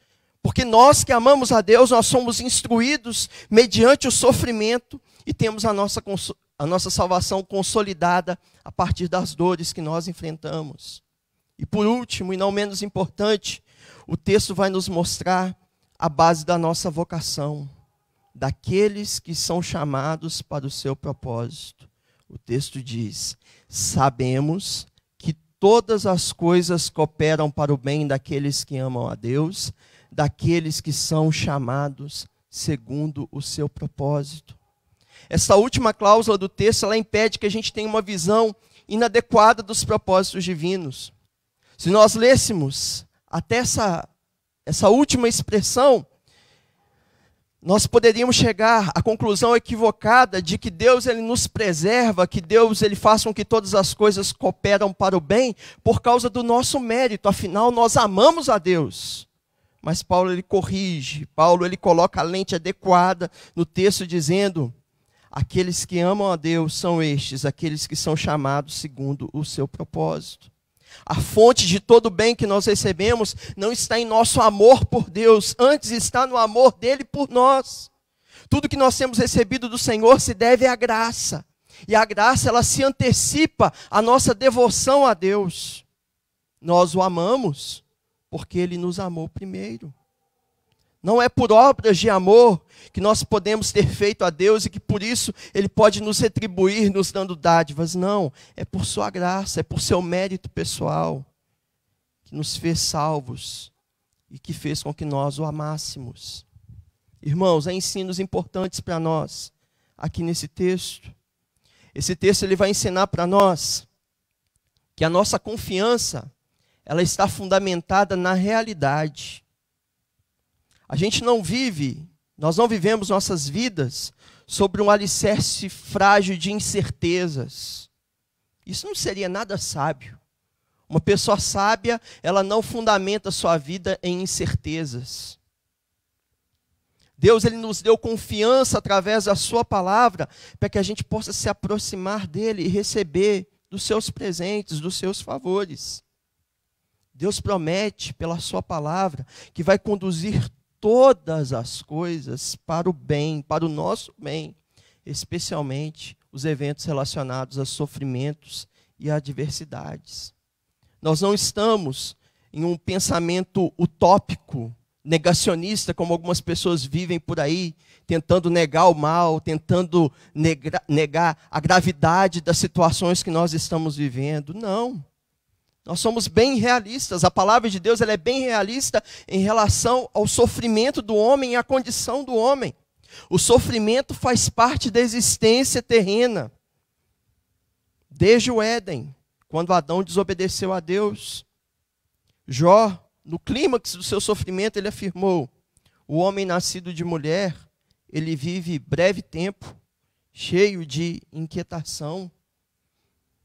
Porque nós que amamos a Deus, nós somos instruídos mediante o sofrimento e temos a nossa salvação consolidada a partir das dores que nós enfrentamos. E por último, e não menos importante, o texto vai nos mostrar a base da nossa vocação, daqueles que são chamados para o seu propósito. O texto diz: sabemos que todas as coisas cooperam para o bem daqueles que amam a Deus, daqueles que são chamados segundo o seu propósito. Essa última cláusula do texto, ela impede que a gente tenha uma visão inadequada dos propósitos divinos. Se nós lêssemos até essa última expressão, nós poderíamos chegar à conclusão equivocada de que Deus ele nos preserva, que Deus ele faz com que todas as coisas cooperam para o bem por causa do nosso mérito. Afinal, nós amamos a Deus. Mas Paulo ele corrige, Paulo ele coloca a lente adequada no texto dizendo: aqueles que amam a Deus são estes, aqueles que são chamados segundo o seu propósito. A fonte de todo o bem que nós recebemos não está em nosso amor por Deus, antes está no amor dele por nós. Tudo que nós temos recebido do Senhor se deve à graça. E a graça ela se antecipa à nossa devoção a Deus. Nós o amamos porque ele nos amou primeiro. Não é por obras de amor que nós podemos ter feito a Deus e que por isso Ele pode nos retribuir nos dando dádivas. Não, é por sua graça, é por seu mérito pessoal que nos fez salvos e que fez com que nós o amássemos. Irmãos, há ensinos importantes para nós aqui nesse texto. Esse texto ele vai ensinar para nós que a nossa confiança ela está fundamentada na realidade. A gente nós não vivemos nossas vidas sobre um alicerce frágil de incertezas. Isso não seria nada sábio. Uma pessoa sábia, ela não fundamenta sua vida em incertezas. Deus ele nos deu confiança através da sua palavra para que a gente possa se aproximar dele e receber dos seus presentes, dos seus favores. Deus promete pela sua palavra que vai conduzir todas as coisas para o bem, para o nosso bem, especialmente os eventos relacionados a sofrimentos e a adversidades. Nós não estamos em um pensamento utópico, negacionista, como algumas pessoas vivem por aí, tentando negar o mal, tentando negar a gravidade das situações que nós estamos vivendo. Não. Nós somos bem realistas. A palavra de Deus ela é bem realista em relação ao sofrimento do homem e à condição do homem. O sofrimento faz parte da existência terrena. Desde o Éden, quando Adão desobedeceu a Deus. Jó, no clímax do seu sofrimento, ele afirmou: o homem nascido de mulher, ele vive breve tempo, cheio de inquietação.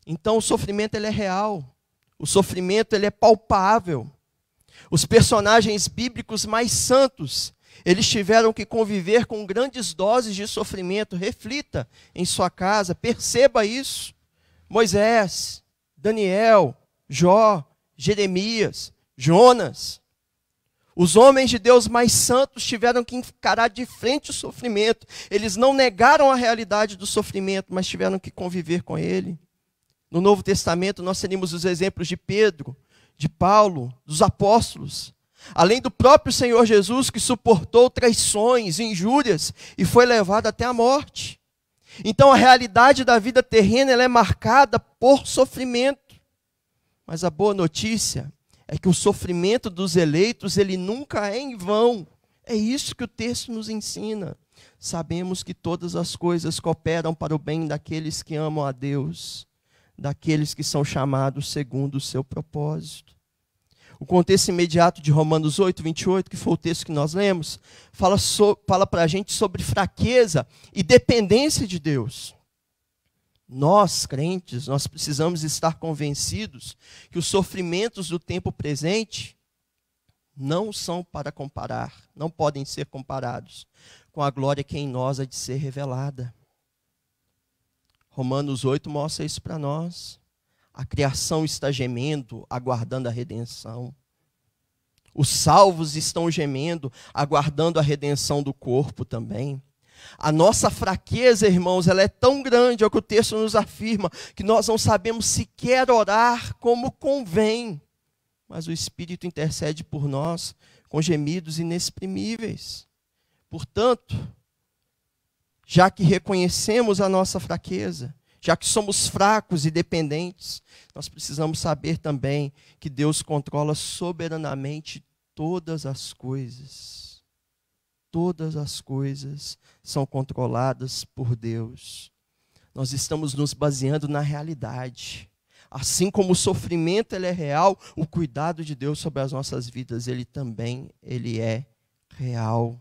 Então o sofrimento ele é real. O sofrimento ele é palpável. Os personagens bíblicos mais santos, eles tiveram que conviver com grandes doses de sofrimento. Reflita em sua casa, perceba isso. Moisés, Daniel, Jó, Jeremias, Jonas. Os homens de Deus mais santos tiveram que encarar de frente o sofrimento. Eles não negaram a realidade do sofrimento, mas tiveram que conviver com ele. No Novo Testamento nós teríamos os exemplos de Pedro, de Paulo, dos apóstolos. Além do próprio Senhor Jesus, que suportou traições, injúrias e foi levado até a morte. Então a realidade da vida terrena ela é marcada por sofrimento. Mas a boa notícia é que o sofrimento dos eleitos, ele nunca é em vão. É isso que o texto nos ensina. Sabemos que todas as coisas cooperam para o bem daqueles que amam a Deus, daqueles que são chamados segundo o seu propósito. O contexto imediato de Romanos 8, 28, que foi o texto que nós lemos, fala para a gente sobre fraqueza e dependência de Deus. Nós, crentes, nós precisamos estar convencidos que os sofrimentos do tempo presente não são para comparar, não podem ser comparados com a glória que em nós há de ser revelada. Romanos 8 mostra isso para nós. A criação está gemendo, aguardando a redenção. Os salvos estão gemendo, aguardando a redenção do corpo também. A nossa fraqueza, irmãos, ela é tão grande, é o que o texto nos afirma, que nós não sabemos sequer orar como convém. Mas o Espírito intercede por nós com gemidos inexprimíveis. Portanto, já que reconhecemos a nossa fraqueza, já que somos fracos e dependentes, nós precisamos saber também que Deus controla soberanamente todas as coisas. Todas as coisas são controladas por Deus. Nós estamos nos baseando na realidade. Assim como o sofrimento ele é real, o cuidado de Deus sobre as nossas vidas, ele é real.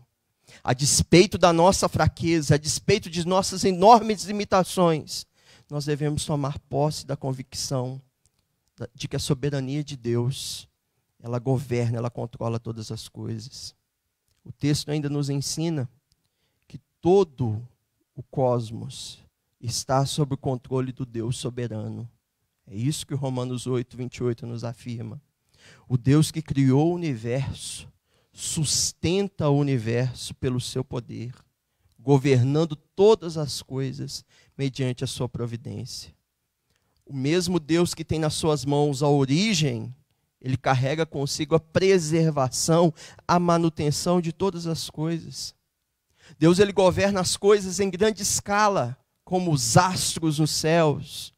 A despeito da nossa fraqueza, a despeito de nossas enormes limitações, nós devemos tomar posse da convicção de que a soberania de Deus, ela governa, ela controla todas as coisas. O texto ainda nos ensina que todo o cosmos está sob o controle do Deus soberano. É isso que Romanos 8, 28 nos afirma. O Deus que criou o universo, sustenta o universo pelo seu poder, governando todas as coisas mediante a sua providência. O mesmo Deus que tem nas suas mãos a origem, ele carrega consigo a preservação, a manutenção de todas as coisas. Deus ele governa as coisas em grande escala, como os astros nos céus,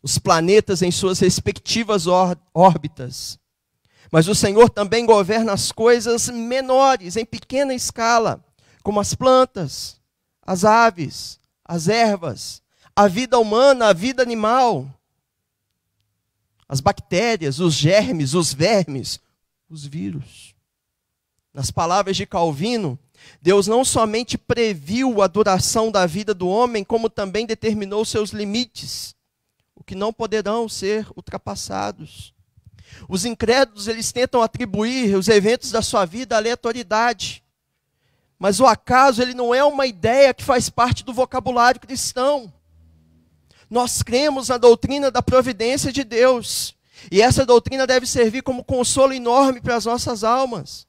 os planetas em suas respectivas órbitas. Mas o Senhor também governa as coisas menores, em pequena escala, como as plantas, as aves, as ervas, a vida humana, a vida animal, as bactérias, os germes, os vermes, os vírus. Nas palavras de Calvino, Deus não somente previu a duração da vida do homem, como também determinou seus limites, o que não poderão ser ultrapassados. Os incrédulos, eles tentam atribuir os eventos da sua vida à aleatoriedade. Mas o acaso, ele não é uma ideia que faz parte do vocabulário cristão. Nós cremos na doutrina da providência de Deus. E essa doutrina deve servir como consolo enorme para as nossas almas.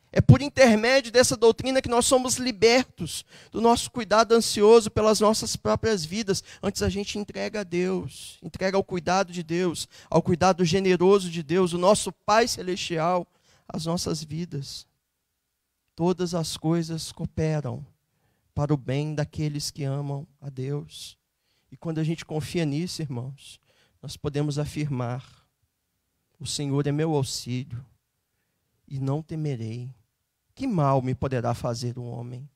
É por intermédio dessa doutrina que nós somos libertos do nosso cuidado ansioso pelas nossas próprias vidas. Antes a gente entrega a Deus, entrega ao cuidado de Deus, ao cuidado generoso de Deus, o nosso Pai Celestial, as nossas vidas. Todas as coisas cooperam para o bem daqueles que amam a Deus. E quando a gente confia nisso, irmãos, nós podemos afirmar: o Senhor é meu auxílio e não temerei. Que mal me poderá fazer o homem?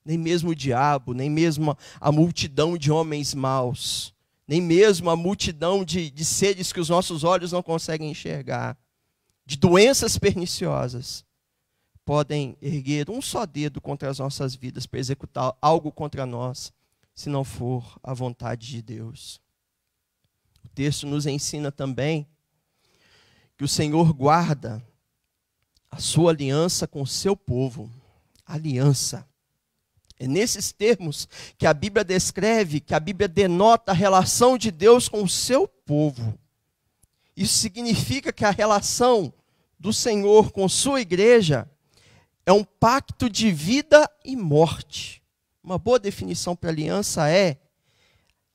Nem mesmo o diabo, nem mesmo a multidão de homens maus, nem mesmo a multidão de seres que os nossos olhos não conseguem enxergar, de doenças perniciosas, podem erguer um só dedo contra as nossas vidas para executar algo contra nós, se não for a vontade de Deus. O texto nos ensina também que o Senhor guarda a sua aliança com o seu povo. Aliança. É nesses termos que a Bíblia descreve, que a Bíblia denota a relação de Deus com o seu povo. Isso significa que a relação do Senhor com sua igreja é um pacto de vida e morte. Uma boa definição para aliança é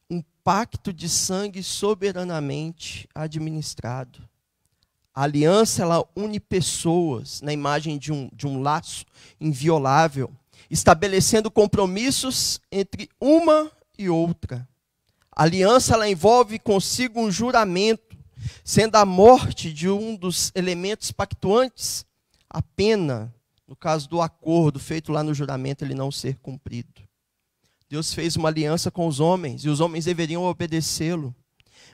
um pacto de sangue soberanamente administrado. A aliança, ela une pessoas na imagem de um laço inviolável, estabelecendo compromissos entre uma e outra. A aliança, ela envolve consigo um juramento, sendo a morte de um dos elementos pactuantes a pena, no caso do acordo feito lá no juramento, ele não ser cumprido. Deus fez uma aliança com os homens, e os homens deveriam obedecê-lo.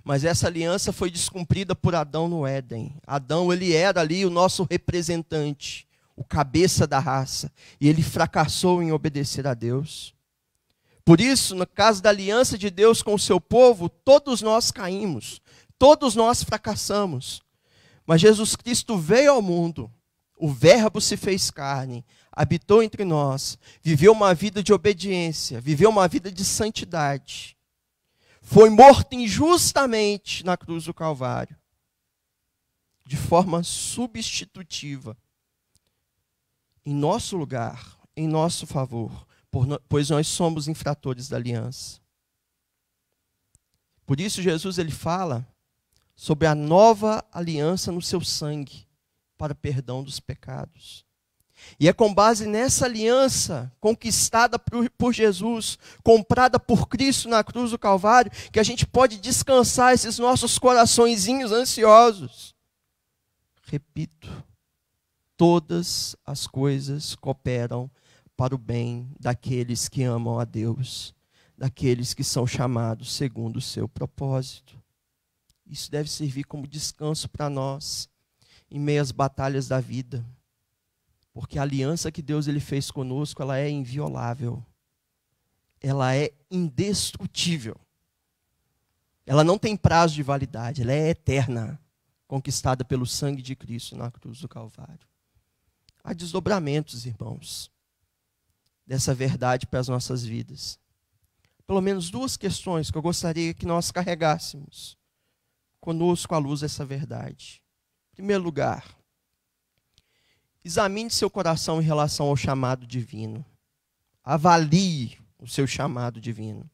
Mas essa aliança foi descumprida por Adão no Éden. Adão, ele era ali o nosso representante, o cabeça da raça, e ele fracassou em obedecer a Deus. Por isso, no caso da aliança de Deus com o seu povo, todos nós caímos, todos nós fracassamos. Mas Jesus Cristo veio ao mundo, o Verbo se fez carne, habitou entre nós, viveu uma vida de obediência, viveu uma vida de santidade. Foi morto injustamente na cruz do Calvário, de forma substitutiva, em nosso lugar, em nosso favor, pois nós somos infratores da aliança. Por isso Jesus ele fala sobre a nova aliança no seu sangue, para perdão dos pecados. E é com base nessa aliança conquistada por Jesus, comprada por Cristo na cruz do Calvário, que a gente pode descansar esses nossos coraçõezinhos ansiosos. Repito, todas as coisas cooperam para o bem daqueles que amam a Deus, daqueles que são chamados segundo o seu propósito. Isso deve servir como descanso para nós, em meio às batalhas da vida. Porque a aliança que Deus ele fez conosco, ela é inviolável. Ela é indestrutível. Ela não tem prazo de validade, ela é eterna, conquistada pelo sangue de Cristo na cruz do Calvário. Há desdobramentos, irmãos, dessa verdade para as nossas vidas. Pelo menos duas questões que eu gostaria que nós carregássemos conosco à luz dessa verdade. Em primeiro lugar, examine seu coração em relação ao chamado divino. Avalie o seu chamado divino.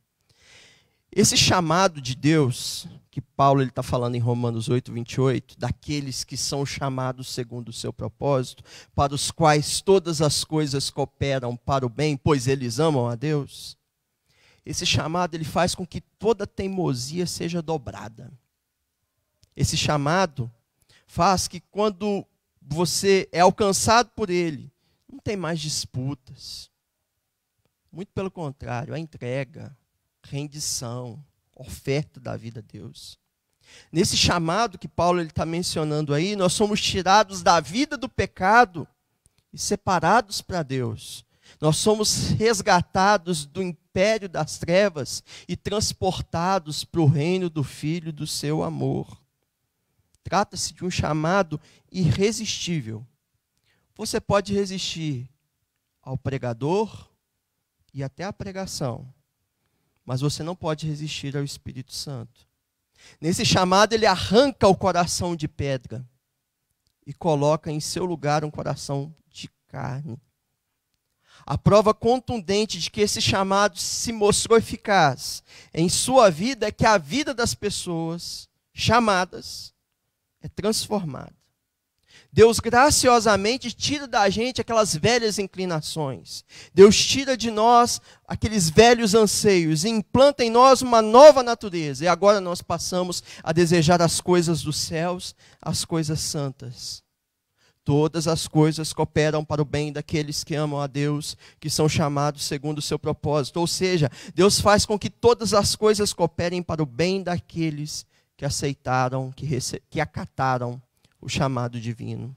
Esse chamado de Deus, que Paulo está falando em Romanos 8, 28, daqueles que são chamados segundo o seu propósito, para os quais todas as coisas cooperam para o bem, pois eles amam a Deus. Esse chamado ele faz com que toda teimosia seja dobrada. Esse chamado faz que quando você é alcançado por ele, não tem mais disputas. Muito pelo contrário, a entrega, rendição, oferta da vida a Deus. Nesse chamado que Paulo está mencionando aí, nós somos tirados da vida do pecado e separados para Deus. Nós somos resgatados do império das trevas e transportados para o reino do Filho do seu amor. Trata-se de um chamado irresistível. Você pode resistir ao pregador e até à pregação, mas você não pode resistir ao Espírito Santo. Nesse chamado, ele arranca o coração de pedra e coloca em seu lugar um coração de carne. A prova contundente de que esse chamado se mostrou eficaz em sua vida é que a vida das pessoas chamadas é transformada. Deus graciosamente tira da gente aquelas velhas inclinações. Deus tira de nós aqueles velhos anseios e implanta em nós uma nova natureza. E agora nós passamos a desejar as coisas dos céus, as coisas santas. Todas as coisas cooperam para o bem daqueles que amam a Deus, que são chamados segundo o seu propósito. Ou seja, Deus faz com que todas as coisas cooperem para o bem daqueles que aceitaram, que acataram o chamado divino.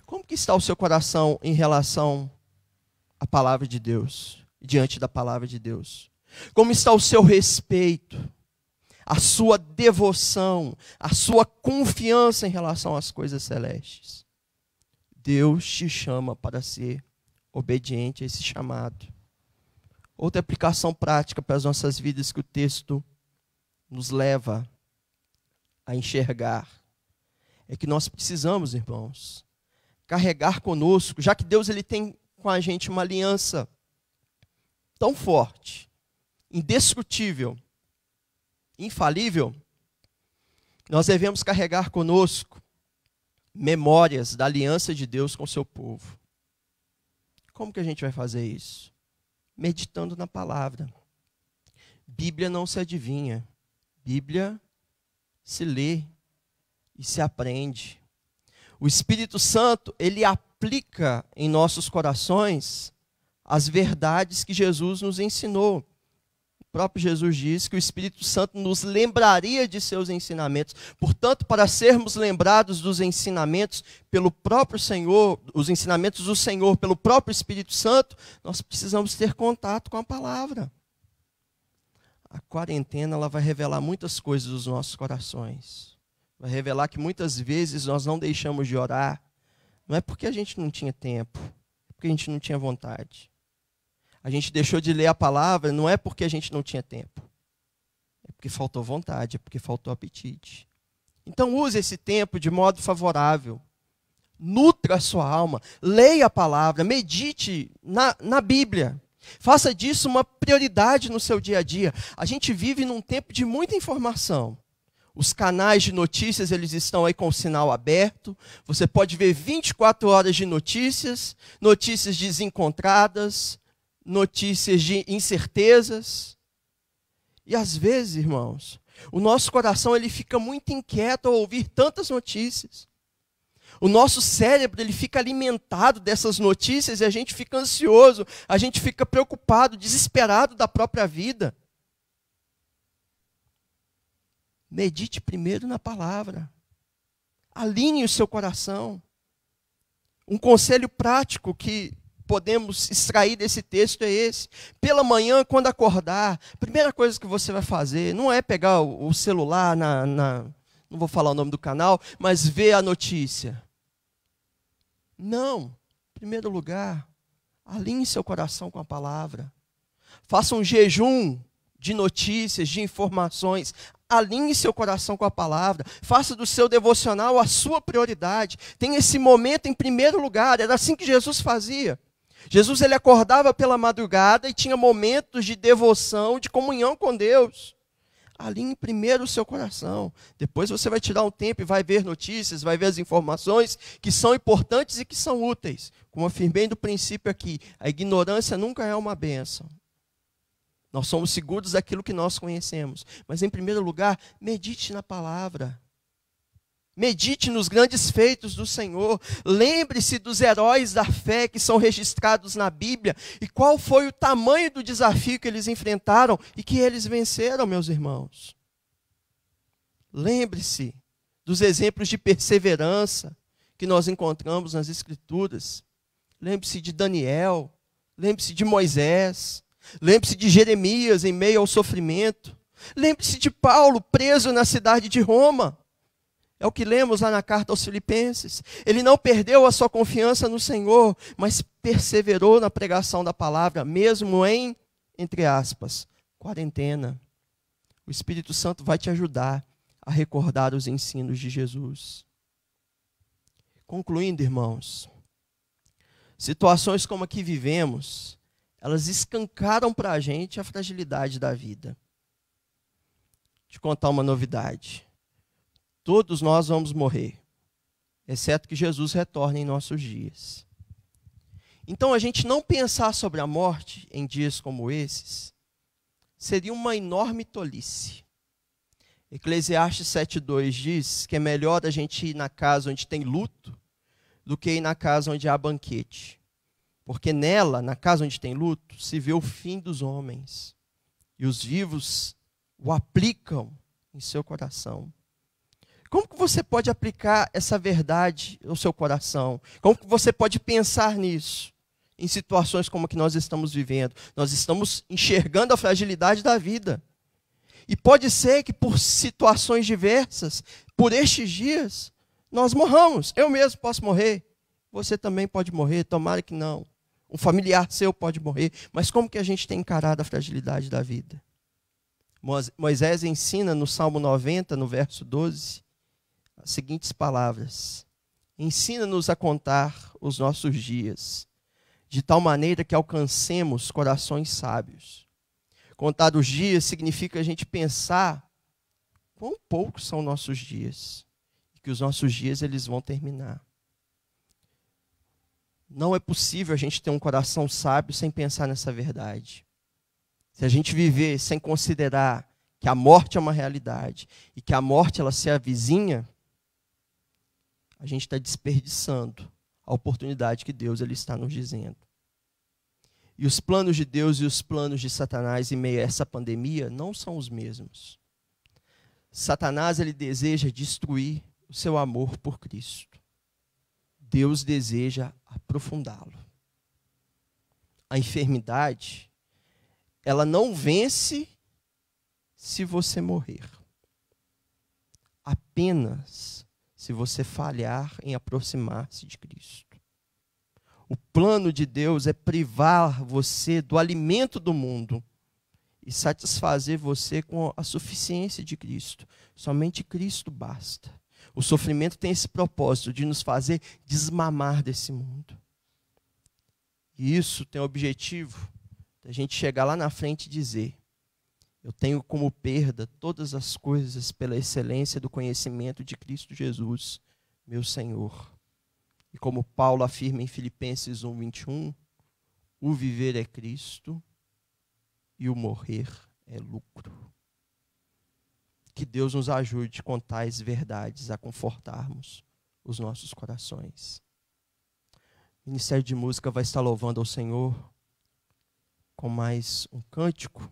Como que está o seu coração em relação à palavra de Deus, diante da palavra de Deus? Como está o seu respeito, a sua devoção, a sua confiança em relação às coisas celestes? Deus te chama para ser obediente a esse chamado. Outra aplicação prática para as nossas vidas que o texto nos leva a enxergar é que nós precisamos, irmãos, carregar conosco, já que Deus ele tem com a gente uma aliança tão forte, indestrutível, infalível, nós devemos carregar conosco memórias da aliança de Deus com o seu povo. Como que a gente vai fazer isso? Meditando na palavra. Bíblia não se adivinha. Bíblia se lê e se aprende. O Espírito Santo, ele aplica em nossos corações as verdades que Jesus nos ensinou. O próprio Jesus diz que o Espírito Santo nos lembraria de seus ensinamentos. Portanto, para sermos lembrados dos ensinamentos pelo próprio Senhor, os ensinamentos do Senhor pelo próprio Espírito Santo, nós precisamos ter contato com a palavra. A quarentena ela vai revelar muitas coisas dos nossos corações. Vai revelar que muitas vezes nós não deixamos de orar. Não é porque a gente não tinha tempo, é porque a gente não tinha vontade. A gente deixou de ler a palavra, não é porque a gente não tinha tempo. É porque faltou vontade, é porque faltou apetite. Então use esse tempo de modo favorável. Nutra a sua alma, leia a palavra, medite na Bíblia. Faça disso uma prioridade no seu dia a dia. A gente vive num tempo de muita informação. Os canais de notícias, eles estão aí com o sinal aberto. Você pode ver 24 horas de notícias, notícias desencontradas, notícias de incertezas. E às vezes, irmãos, o nosso coração ele fica muito inquieto ao ouvir tantas notícias. O nosso cérebro ele fica alimentado dessas notícias e a gente fica ansioso, a gente fica preocupado, desesperado da própria vida. Medite primeiro na palavra. Alinhe o seu coração. Um conselho prático que podemos extrair desse texto é esse. Pela manhã, quando acordar, a primeira coisa que você vai fazer não é pegar o celular, não vou falar o nome do canal, mas ver a notícia. Não. Em primeiro lugar, alinhe seu coração com a palavra. Faça um jejum de notícias, de informações. Alinhe seu coração com a palavra. Faça do seu devocional a sua prioridade. Tenha esse momento em primeiro lugar. Era assim que Jesus fazia. Jesus ele acordava pela madrugada e tinha momentos de devoção, de comunhão com Deus. Alinhe primeiro o seu coração. Depois você vai tirar um tempo e vai ver notícias, vai ver as informações que são importantes e que são úteis. Como afirmei no princípio aqui, a ignorância nunca é uma bênção. Nós somos seguros daquilo que nós conhecemos. Mas, em primeiro lugar, medite na palavra. Medite nos grandes feitos do Senhor. Lembre-se dos heróis da fé que são registrados na Bíblia. E qual foi o tamanho do desafio que eles enfrentaram e que eles venceram, meus irmãos. Lembre-se dos exemplos de perseverança que nós encontramos nas Escrituras. Lembre-se de Daniel. Lembre-se de Moisés. Lembre-se de Jeremias em meio ao sofrimento. Lembre-se de Paulo preso na cidade de Roma. É o que lemos lá na carta aos Filipenses. Ele não perdeu a sua confiança no Senhor, mas perseverou na pregação da palavra, mesmo em, entre aspas, quarentena. O Espírito Santo vai te ajudar a recordar os ensinos de Jesus. Concluindo, irmãos, situações como a que vivemos, elas escancaram para a gente a fragilidade da vida. Vou te contar uma novidade. Todos nós vamos morrer, exceto que Jesus retorne em nossos dias. Então, a gente não pensar sobre a morte em dias como esses, seria uma enorme tolice. Eclesiastes 7,2 diz que é melhor a gente ir na casa onde tem luto do que ir na casa onde há banquete. Porque nela, na casa onde tem luto, se vê o fim dos homens. E os vivos o aplicam em seu coração. Como que você pode aplicar essa verdade ao seu coração? Como que você pode pensar nisso? Em situações como a que nós estamos vivendo. Nós estamos enxergando a fragilidade da vida. E pode ser que por situações diversas, por estes dias, nós morramos. Eu mesmo posso morrer. Você também pode morrer, tomara que não. Um familiar seu pode morrer. Mas como que a gente tem encarado a fragilidade da vida? Moisés ensina no Salmo 90, no verso 12, as seguintes palavras: ensina-nos a contar os nossos dias, de tal maneira que alcancemos corações sábios. Contar os dias significa a gente pensar quão poucos são nossos dias, e que os nossos dias eles vão terminar. Não é possível a gente ter um coração sábio sem pensar nessa verdade. Se a gente viver sem considerar que a morte é uma realidade e que a morte ela se avizinha, a gente está desperdiçando a oportunidade que Deus ele está nos dizendo. E os planos de Deus e os planos de Satanás em meio a essa pandemia não são os mesmos. Satanás ele deseja destruir o seu amor por Cristo. Deus deseja aprofundá-lo. A enfermidade, ela não vence se você morrer. Apenas se você falhar em aproximar-se de Cristo. O plano de Deus é privar você do alimento do mundo e satisfazer você com a suficiência de Cristo. Somente Cristo basta. O sofrimento tem esse propósito de nos fazer desmamar desse mundo. E isso tem o objetivo de a gente chegar lá na frente e dizer: eu tenho como perda todas as coisas pela excelência do conhecimento de Cristo Jesus, meu Senhor. E como Paulo afirma em Filipenses 1:21, o viver é Cristo e o morrer é lucro. Que Deus nos ajude com tais verdades a confortarmos os nossos corações. O Ministério de Música vai estar louvando ao Senhor com mais um cântico.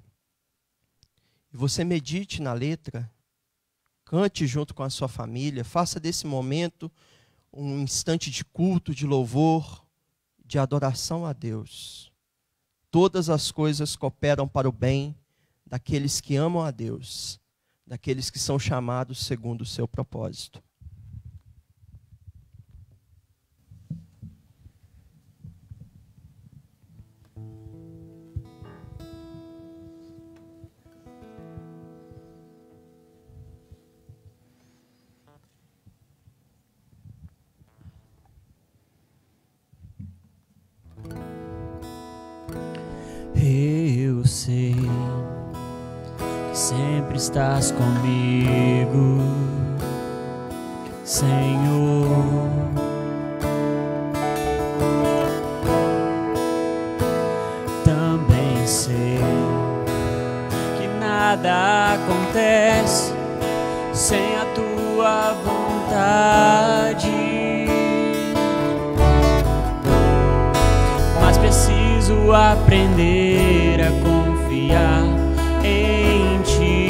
E você medite na letra, cante junto com a sua família, faça desse momento um instante de culto, de louvor, de adoração a Deus. Todas as coisas cooperam para o bem daqueles que amam a Deus, daqueles que são chamados segundo o seu propósito. Eu sei que sempre estás comigo, Senhor. Também sei que nada acontece sem a tua vontade, mas preciso aprender a confiar em ti,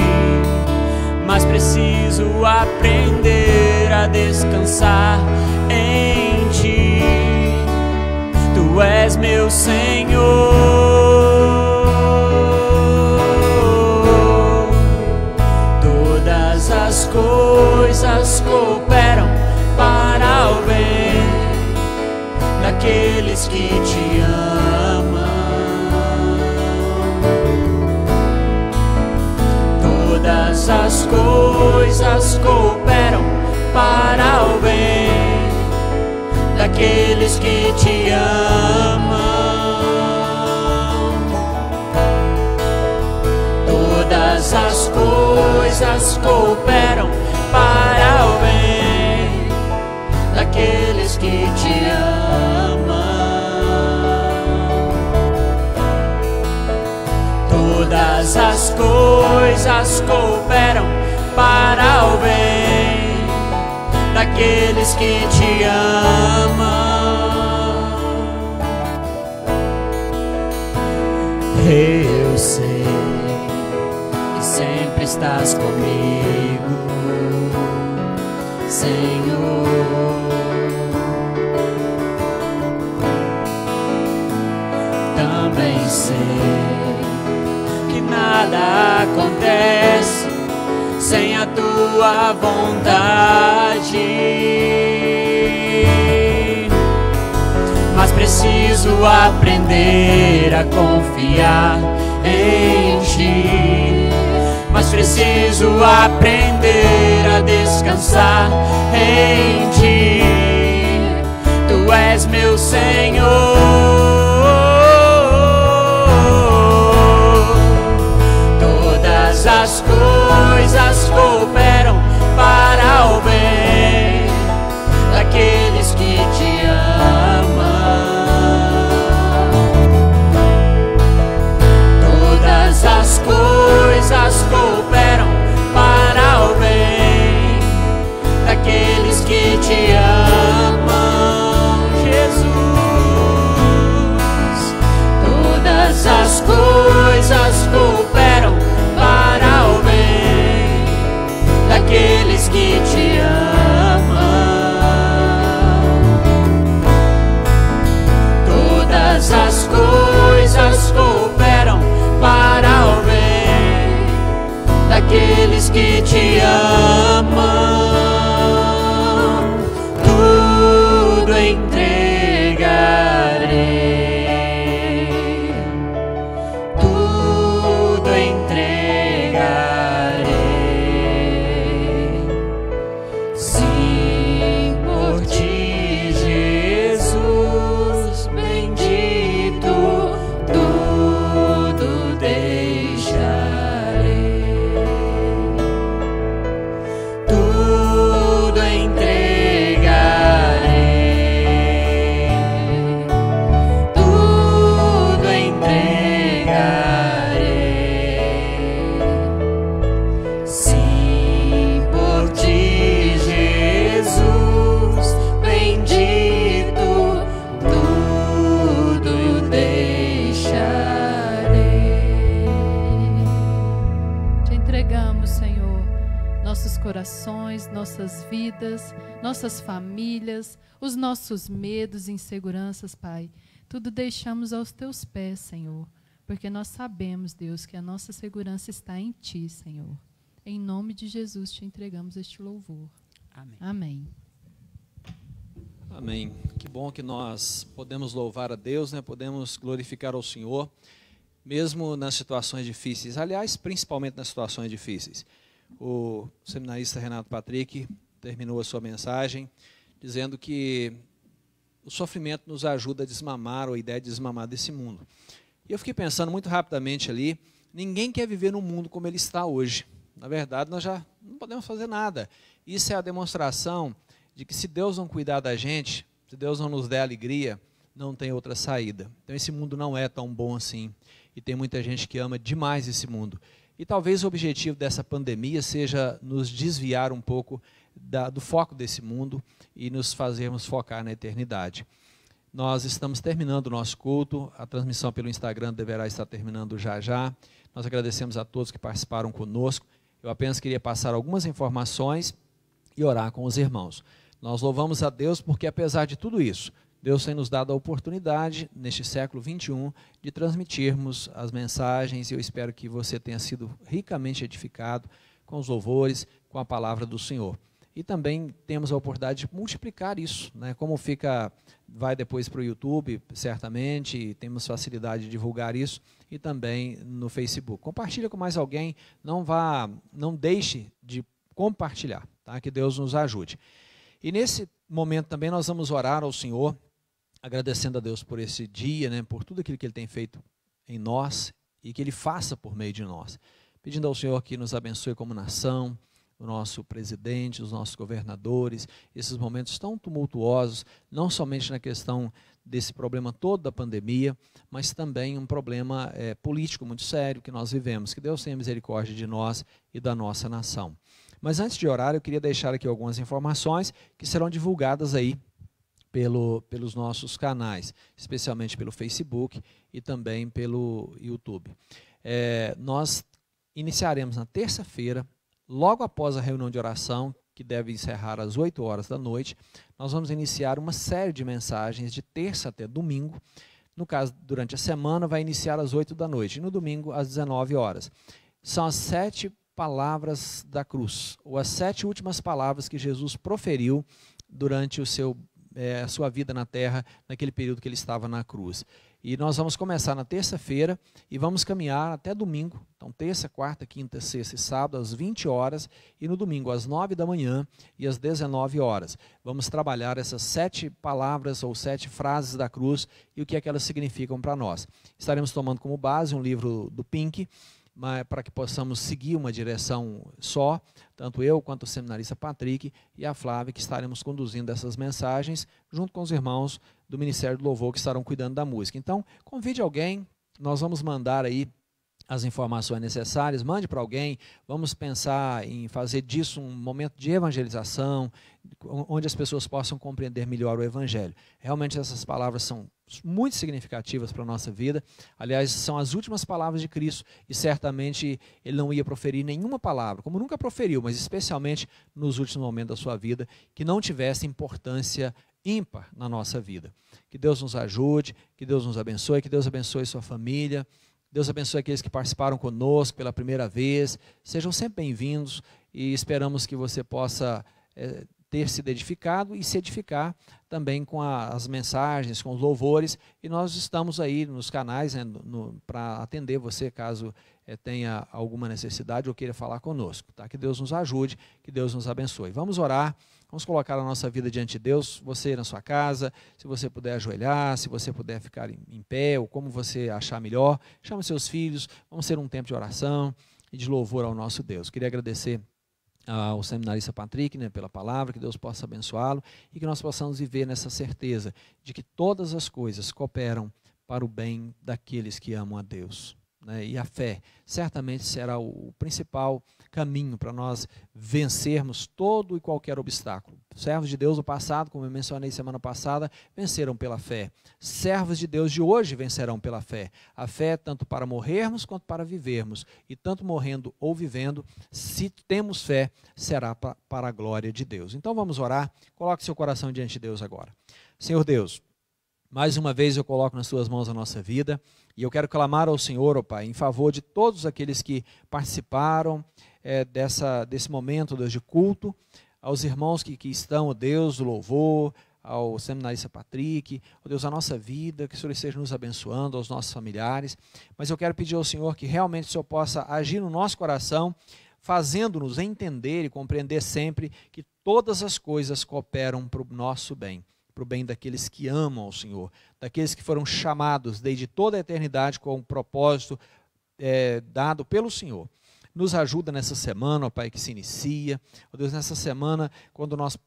mas preciso aprender a descansar em ti. Tu és meu Senhor, todas as coisas cooperam para o bem daqueles que te amam. Todas as coisas cooperam para o bem daqueles que te amam. Todas as coisas cooperam para o bem daqueles que te amam. Todas as coisas cooperam para o bem daqueles que te amam. Eu sei que sempre estás comigo, Senhor. Também sei que nada acontece sem a tua vontade, mas preciso aprender a confiar em Ti, mas preciso aprender a descansar em Ti. Tu és meu Senhor. Todas as coisas cooperam para o bem daqueles que Te amam. Todas as coisas cooperam para o bem daqueles que Te amam, Jesus. Todas as coisas cooperam para o bem daqueles que Te amam. Todas as coisas cooperam para o bem daqueles que Te amam. Tudo entregarei, tudo entregarei. Sim, por Ti, Jesus bendito, tudo deixarei, tudo entregarei, tudo entregarei. Sim, por Ti, Jesus bendito, tudo deixarei. Te entregamos, Senhor, nossos corações, nossas vidas, nossas famílias, os nossos medos e inseguranças, Pai. Tudo deixamos aos Teus pés, Senhor, porque nós sabemos, Deus, que a nossa segurança está em Ti, Senhor. Em nome de Jesus te entregamos este louvor. Amém. Amém. Amém. Que bom que nós podemos louvar a Deus, né? Podemos glorificar ao Senhor, mesmo nas situações difíceis. Aliás, principalmente nas situações difíceis. O seminarista Renato Patrick terminou a sua mensagem dizendo que o sofrimento nos ajuda a desmamar, ou a ideia de desmamar desse mundo. E eu fiquei pensando muito rapidamente ali, ninguém quer viver num mundo como ele está hoje. Na verdade, nós já não podemos fazer nada. Isso é a demonstração de que se Deus não cuidar da gente, se Deus não nos der alegria, não tem outra saída. Então esse mundo não é tão bom assim. E tem muita gente que ama demais esse mundo. E talvez o objetivo dessa pandemia seja nos desviar um pouco do foco desse mundo e nos fazermos focar na eternidade. Nós estamos terminando o nosso culto, a transmissão pelo Instagram deverá estar terminando já já. Nós agradecemos a todos que participaram conosco. Eu apenas queria passar algumas informações e orar com os irmãos. Nós louvamos a Deus porque, apesar de tudo isso, Deus tem nos dado a oportunidade, neste século 21, de transmitirmos as mensagens, e eu espero que você tenha sido ricamente edificado com os louvores, com a palavra do Senhor. E também temos a oportunidade de multiplicar isso, né? Como vai depois para o YouTube, certamente, e temos facilidade de divulgar isso, e também no Facebook. Compartilha com mais alguém, não deixe de compartilhar, tá? Que Deus nos ajude. E nesse momento também nós vamos orar ao Senhor, agradecendo a Deus por esse dia, né, por tudo aquilo que Ele tem feito em nós e que Ele faça por meio de nós. Pedindo ao Senhor que nos abençoe como nação, o nosso presidente, os nossos governadores, esses momentos tão tumultuosos, não somente na questão desse problema todo da pandemia, mas também um problema político muito sério que nós vivemos. Que Deus tenha misericórdia de nós e da nossa nação. Mas antes de orar, eu queria deixar aqui algumas informações que serão divulgadas aí pelos nossos canais, especialmente pelo Facebook e também pelo YouTube. Nós iniciaremos na terça-feira, logo após a reunião de oração, que deve encerrar às 8 horas da noite, nós vamos iniciar uma série de mensagens de terça até domingo. No caso, durante a semana, vai iniciar às 8 da noite, e no domingo às 19 horas. São as 7 palavras da cruz, ou as 7 últimas palavras que Jesus proferiu durante a sua vida na terra, naquele período que ele estava na cruz. E nós vamos começar na terça-feira e vamos caminhar até domingo. Então, terça, quarta, quinta, sexta e sábado, às 20 horas, e no domingo, às 9 da manhã e às 19 horas. Vamos trabalhar essas 7 palavras ou 7 frases da cruz e o que é que elas significam para nós. Estaremos tomando como base um livro do Pink, para que possamos seguir uma direção só, tanto eu quanto o seminarista Patrick e a Flávia, que estaremos conduzindo essas mensagens, junto com os irmãos do Ministério do Louvor que estarão cuidando da música. Então, convide alguém, nós vamos mandar aí as informações necessárias, mande para alguém, vamos pensar em fazer disso um momento de evangelização, onde as pessoas possam compreender melhor o Evangelho. Realmente essas palavras são muito significativas para a nossa vida, aliás, são as últimas palavras de Cristo, e certamente Ele não ia proferir nenhuma palavra, como nunca proferiu, mas especialmente nos últimos momentos da sua vida, que não tivesse importância ímpar na nossa vida. Que Deus nos ajude, que Deus nos abençoe, que Deus abençoe sua família, Deus abençoe aqueles que participaram conosco pela primeira vez. Sejam sempre bem-vindos e esperamos que você possa ter sido edificado e se edificar também com as mensagens, com os louvores. E nós estamos aí nos canais, né, para atender você caso tenha alguma necessidade ou queira falar conosco. Tá? Que Deus nos ajude, que Deus nos abençoe. Vamos orar. Vamos colocar a nossa vida diante de Deus, você na sua casa, se você puder ajoelhar, se você puder ficar em pé, ou como você achar melhor, chame seus filhos, vamos ter um tempo de oração e de louvor ao nosso Deus. Queria agradecer ao seminarista Patrick, né, pela palavra, que Deus possa abençoá-lo e que nós possamos viver nessa certeza de que todas as coisas cooperam para o bem daqueles que amam a Deus. E a fé certamente será o principal caminho para nós vencermos todo e qualquer obstáculo. Servos de Deus do passado, como eu mencionei semana passada, venceram pela fé. Servos de Deus de hoje vencerão pela fé. A fé é tanto para morrermos quanto para vivermos. E tanto morrendo ou vivendo, se temos fé, será para a glória de Deus. Então vamos orar. Coloque seu coração diante de Deus agora. Senhor Deus, mais uma vez eu coloco nas suas mãos a nossa vida e eu quero clamar ao Senhor, ó Pai, em favor de todos aqueles que participaram desse momento, Deus, de culto, aos irmãos que estão, ó Deus, do louvor, ao seminarista Patrick, ó Deus, a nossa vida, que o Senhor esteja nos abençoando, aos nossos familiares, mas eu quero pedir ao Senhor que realmente o Senhor possa agir no nosso coração, fazendo-nos entender e compreender sempre que todas as coisas cooperam para o nosso bem, para o bem daqueles que amam ao Senhor, daqueles que foram chamados desde toda a eternidade com um propósito dado pelo Senhor. Nos ajuda nessa semana, ó Pai, que se inicia, ó Deus, nessa semana, quando nós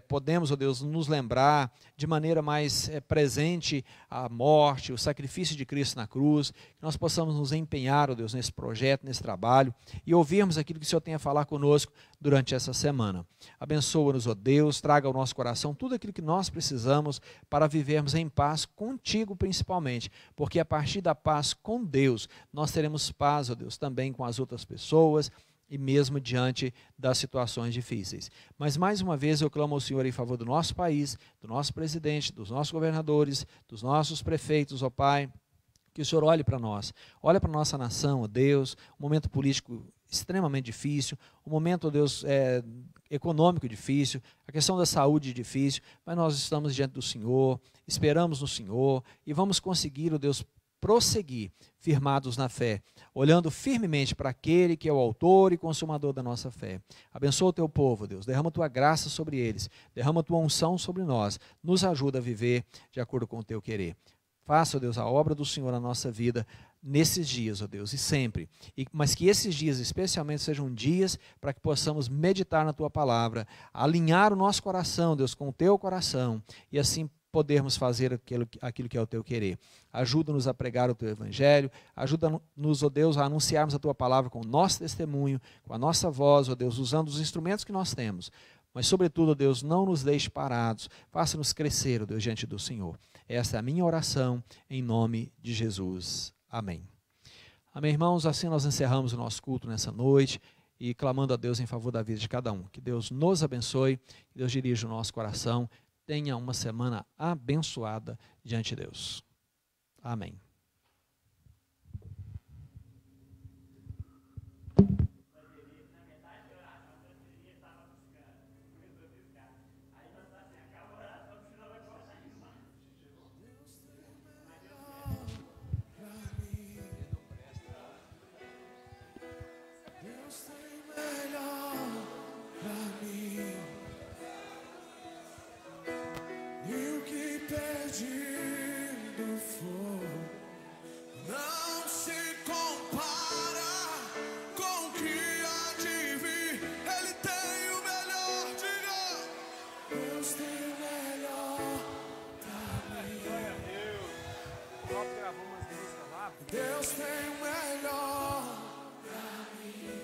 podemos, ó Deus, nos lembrar de maneira mais presente a morte, o sacrifício de Cristo na cruz, que nós possamos nos empenhar, ó Deus, nesse projeto, nesse trabalho, e ouvirmos aquilo que o Senhor tem a falar conosco durante essa semana. Abençoa-nos, ó Deus, traga ao nosso coração tudo aquilo que nós precisamos para vivermos em paz contigo principalmente, porque a partir da paz com Deus, nós teremos paz, ó Deus, também com as outras pessoas, e mesmo diante das situações difíceis. Mas mais uma vez eu clamo ao Senhor em favor do nosso país, do nosso presidente, dos nossos governadores, dos nossos prefeitos, ó Pai, que o Senhor olhe para nós, olhe para a nossa nação, ó Deus, um momento político extremamente difícil, um momento, ó Deus, econômico difícil, a questão da saúde difícil, mas nós estamos diante do Senhor, esperamos no Senhor e vamos conseguir, ó Deus, prosseguir firmados na fé, olhando firmemente para aquele que é o autor e consumador da nossa fé. Abençoa o teu povo, Deus, derrama a tua graça sobre eles, derrama a tua unção sobre nós, nos ajuda a viver de acordo com o teu querer. Faça, ó Deus, a obra do Senhor na nossa vida nesses dias, ó Deus, e sempre. Mas que esses dias especialmente sejam dias para que possamos meditar na tua palavra, alinhar o nosso coração, Deus, com o teu coração, e assim podermos fazer aquilo que é o teu querer. Ajuda-nos a pregar o teu evangelho, ajuda-nos, ó Deus, a anunciarmos a tua palavra com o nosso testemunho, com a nossa voz, ó Deus, usando os instrumentos que nós temos. Mas, sobretudo, ó Deus, não nos deixe parados, faça-nos crescer, ó Deus, diante do Senhor. Essa é a minha oração, em nome de Jesus. Amém. Amém, irmãos? Assim nós encerramos o nosso culto nessa noite e clamando a Deus em favor da vida de cada um. Que Deus nos abençoe, que Deus dirija o nosso coração. Tenha uma semana abençoada diante de Deus. Amém. perdido for, não se compara com o que há de vir. Ele tem o melhor, diga. Deus tem o melhor pra mim. Deus tem o melhor pra mim.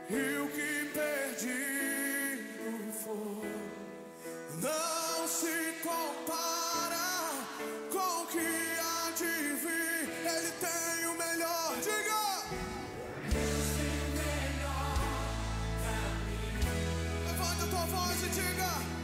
E o que perdido for, não se compara com o que há de vir. Ele tem o melhor, diga. Deus tem o melhor pra mim. Levanta a tua voz e diga.